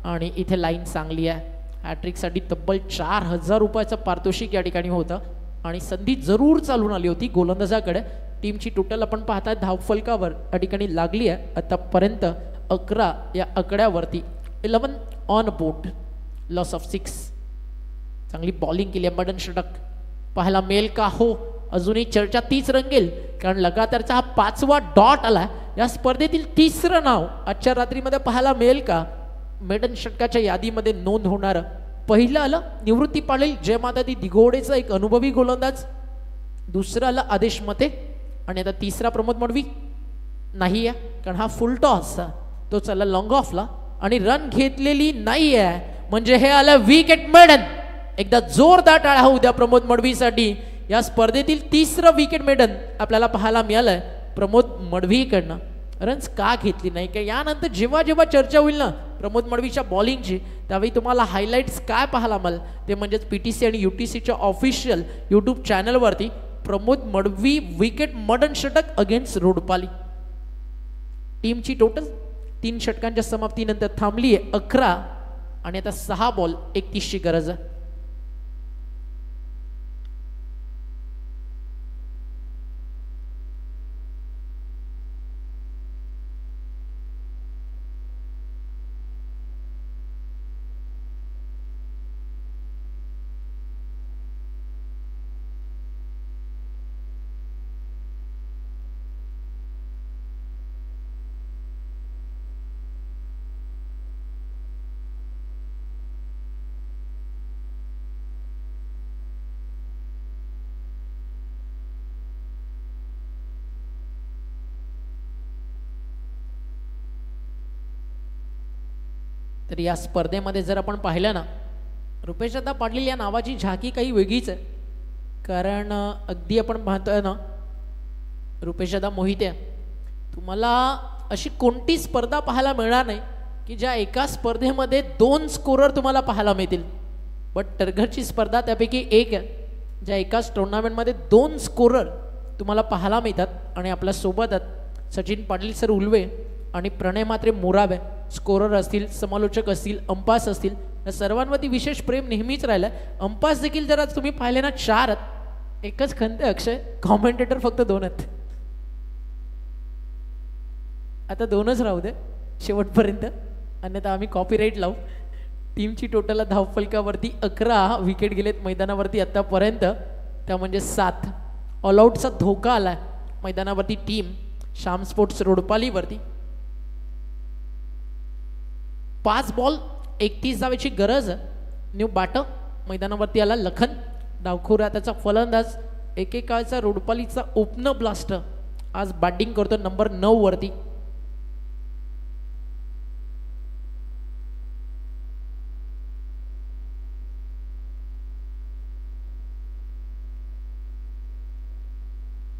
आणि इथे लाईन चांगली आहे. हॅट्रिकसाठी तब्बल 4000 रुपयाचं पारितोषिक या ठिकाणी होतं आणि संधी जरूर चालून आली होती गोलंदाजाकडे. टीमची टोटल आपण पाहताय धावफलकावर या ठिकाणी लागली आहे आतापर्यंत 11 या आकड्यावरती. 11 ऑन बोर्ड लॉस ऑफ 6. चांगली बॉलिंग केली आहे. मडन षटक पाहायला मिळेल का? हो अजूनही चर्चा तीच रंगेल कारण लगातारचा हा 5वा डॉट आला. या स्पर्धेतील 3रं नाव आजच्या रात्रीमध्ये पाहायला मिळेल का? मेडन षटकाच्या यादीमध्ये नोंद होणार. पहिलं आलं निवृत्ती पाटील जय माता दी दिघोडेचा एक अनुभवी गोलंदाज. दुसरं आलं आदेश मते आणि आता 3रा प्रमोद मडवी नाही आहे कारण हा फुल टॉस तो चालला लॉंग ऑफला आणि रन घेतलेली नाही आहे. म्हणजे हे आलं विकेट मेडन. एकदा जोरदार टाळ्या होऊ द्या प्रमोद मडवीसाठी. या स्पर्धेतील 3रं विकेट मेडन आपल्याला पाहायला मिळालंय प्रमोद मडवीकडनं. रन्स का घेतली नाही का यानंतर जेव्हा जेव्हा चर्चा होईल ना प्रमोद मडवीच्या बॉलिंगची त्यावेळी तुम्हाला हायलाइट्स काय पाहायला मिळेल ते म्हणजेच PTC आणि UTCच्या ऑफिशियल यूट्यूब चॅनलवरती प्रमोद मडवी विकेट मडन षटक अगेन्स्ट रोडपाली. टीमची टोटल 3 षटकांच्या समाप्तीनंतर थांबली आहे 11 आणि आता 6 बॉल 31ची गरज आहे. तर या स्पर्धेमध्ये जर आपण पाहिलं ना, रुपेशदा पाटील या नावाची झाकी काही वेगळीच आहे. कारण अगदी आपण पाहतोय ना, रुपेशदा मोहिते, तुम्हाला अशी कोणती स्पर्धा पाहायला मिळणार नाही की ज्या एका स्पर्धेमध्ये 2 स्कोरर तुम्हाला पाहायला मिळतील. बट टर्गरची स्पर्धा त्यापैकी एक आहे, ज्या एकाच टुर्नामेंटमध्ये 2 स्कोरर तुम्हाला पाहायला मिळतात. आणि आपल्यासोबतच सचिन पाटील सर उल्वे आणि प्रणय मात्रे मोराबे स्कोरर असतील, समालोचक असतील, अंपास असतील, या सर्वांवरती विशेष प्रेम नेहमीच राहिलं. अंपास देखील जर आज तुम्ही पाहिले ना 4 आहेत, एकच खंत अक्षय, कॉमेंटेटर फक्त 2 आहेत. आता 2च राहू दे शेवटपर्यंत, अन्यथा आम्ही कॉपीराईट लावू. टीमची टोटल धावफलकावरती 11 विकेट गेलेत मैदानावरती आतापर्यंत, त्या म्हणजे 7. ऑलआउटचा धोका आलाय मैदानावरती टीम श्याम स्पोर्ट्स रोडपालीवरती. 5 बॉल 31 धावेची गरज. न्यू बॅटर मैदानावरती आला लखन डावखोरा, त्याचा फलंदाज एकेकाळचा रोडपालीचा ओपनर ब्लास्टर आज बॅटिंग करतो नंबर 9 वरती.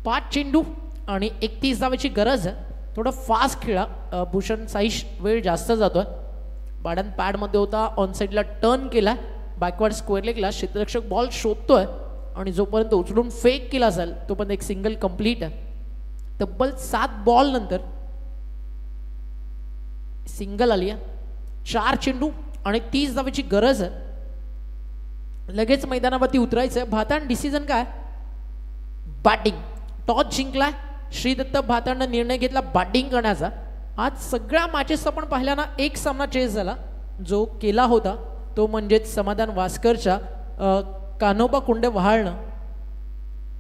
पाच चेंडू आणि 31 धावेची गरज. थोडं फास्ट खेळा भूषण साईश, वेळ जास्त जातोय. बाडन पॅडमध्ये होता, ऑन साईडला टर्न केला, बॅकवर्ड स्क्वेअर लेगला क्षेत्ररक्षक बॉल शोधतोय आणि जोपर्यंत उचलून फेक केला असेल तोपर्यंत एक सिंगल कंप्लीट आहे. तब्बल 7 बॉल नंतर सिंगल आली आहे. 4 चेंडू आणि 30 धावेची गरज आहे. लगेच मैदानावरती उतरायचं आहे. भाताण डिसिजन काय? बॅटिंग. टॉस जिंकलाय श्रीदत्त भातांना, निर्णय घेतला बॅटिंग करण्याचा. आज सगळ्या मॅचेस आपण पाहिल्या ना, एक सामना चेस झाला जो केला होता तो म्हणजेच समाधान वास्करच्या कान्होबा कुंडे वहाळणं,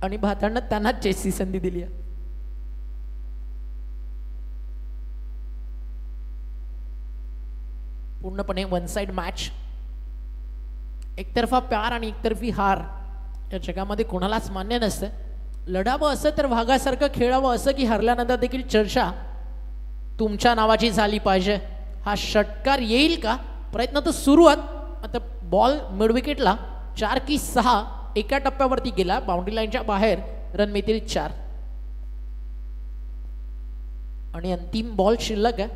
आणि भातांना त्यांना चेसची संधी दिली आहे. पूर्णपणे वन साइड मॅच, एकतर्फा प्यार आणि एकतर्फी हार या जगामध्ये कोणालाच मान्य नसतं. लढावं असं तर वाघासारखं खेळावं असं की हरल्यानंतर देखील चर्चा तुमच्या नावाची झाली पाहिजे. हा षटकार येईल का? प्रयत्न तर सुरू आहेत. आता बॉल मिड विकेटला 4 की 6 एका टप्प्यावरती गेला, बाउंड्री लाईनच्या बाहेर, रन मिळतील 4. आणि अंतिम बॉल शिल्लक आहे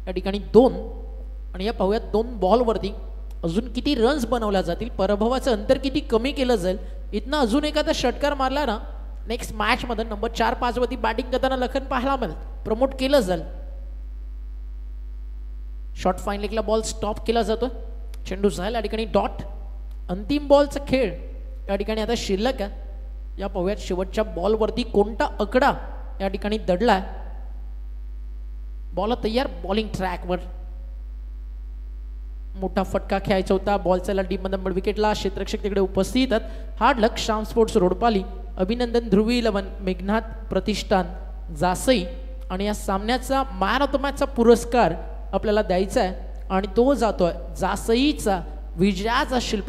या ठिकाणी 2. आणि या पाहूयात 2 बॉलवरती अजून किती रन्स बनवल्या जातील, पराभवाचं अंतर किती कमी केलं जाईल. इथनं अजून एखादा षटकार मारला ना, नेक्स्ट मॅच मध्ये नंबर 4-5 वरती बॅटिंग करताना लखन पाहायला मिळेल, प्रमोट केलं जाईल. शॉर्ट फाईन लेगला बॉल स्टॉप केला जातो, चेंडू जाईल या ठिकाणी डॉट. अंतिम बॉलचा खेळ या ठिकाणी आता शिल्लक आहे. या पाहूयात शेवटच्या बॉलवरती कोणता आकडा या ठिकाणी दडलाय. बॉल तयार, बॉलिंग ट्रॅकवर. मोठा फटका खेळायचा होता, बॉलचा डीप मध्ये विकेटला, क्षेत्ररक्षक तिकडे उपस्थित आहेत. हार्ड लक श्याम स्पोर्ट्स रोडपाली, अभिनंदन ध्रुवी 11, मेघनाथ प्रतिष्ठान जासई. आणि या सामन्याचा मॅन ऑफ द मॅचचा पुरस्कार आपल्याला द्यायचा आहे आणि तो जातोय जासईचा विजयाचा शिल्प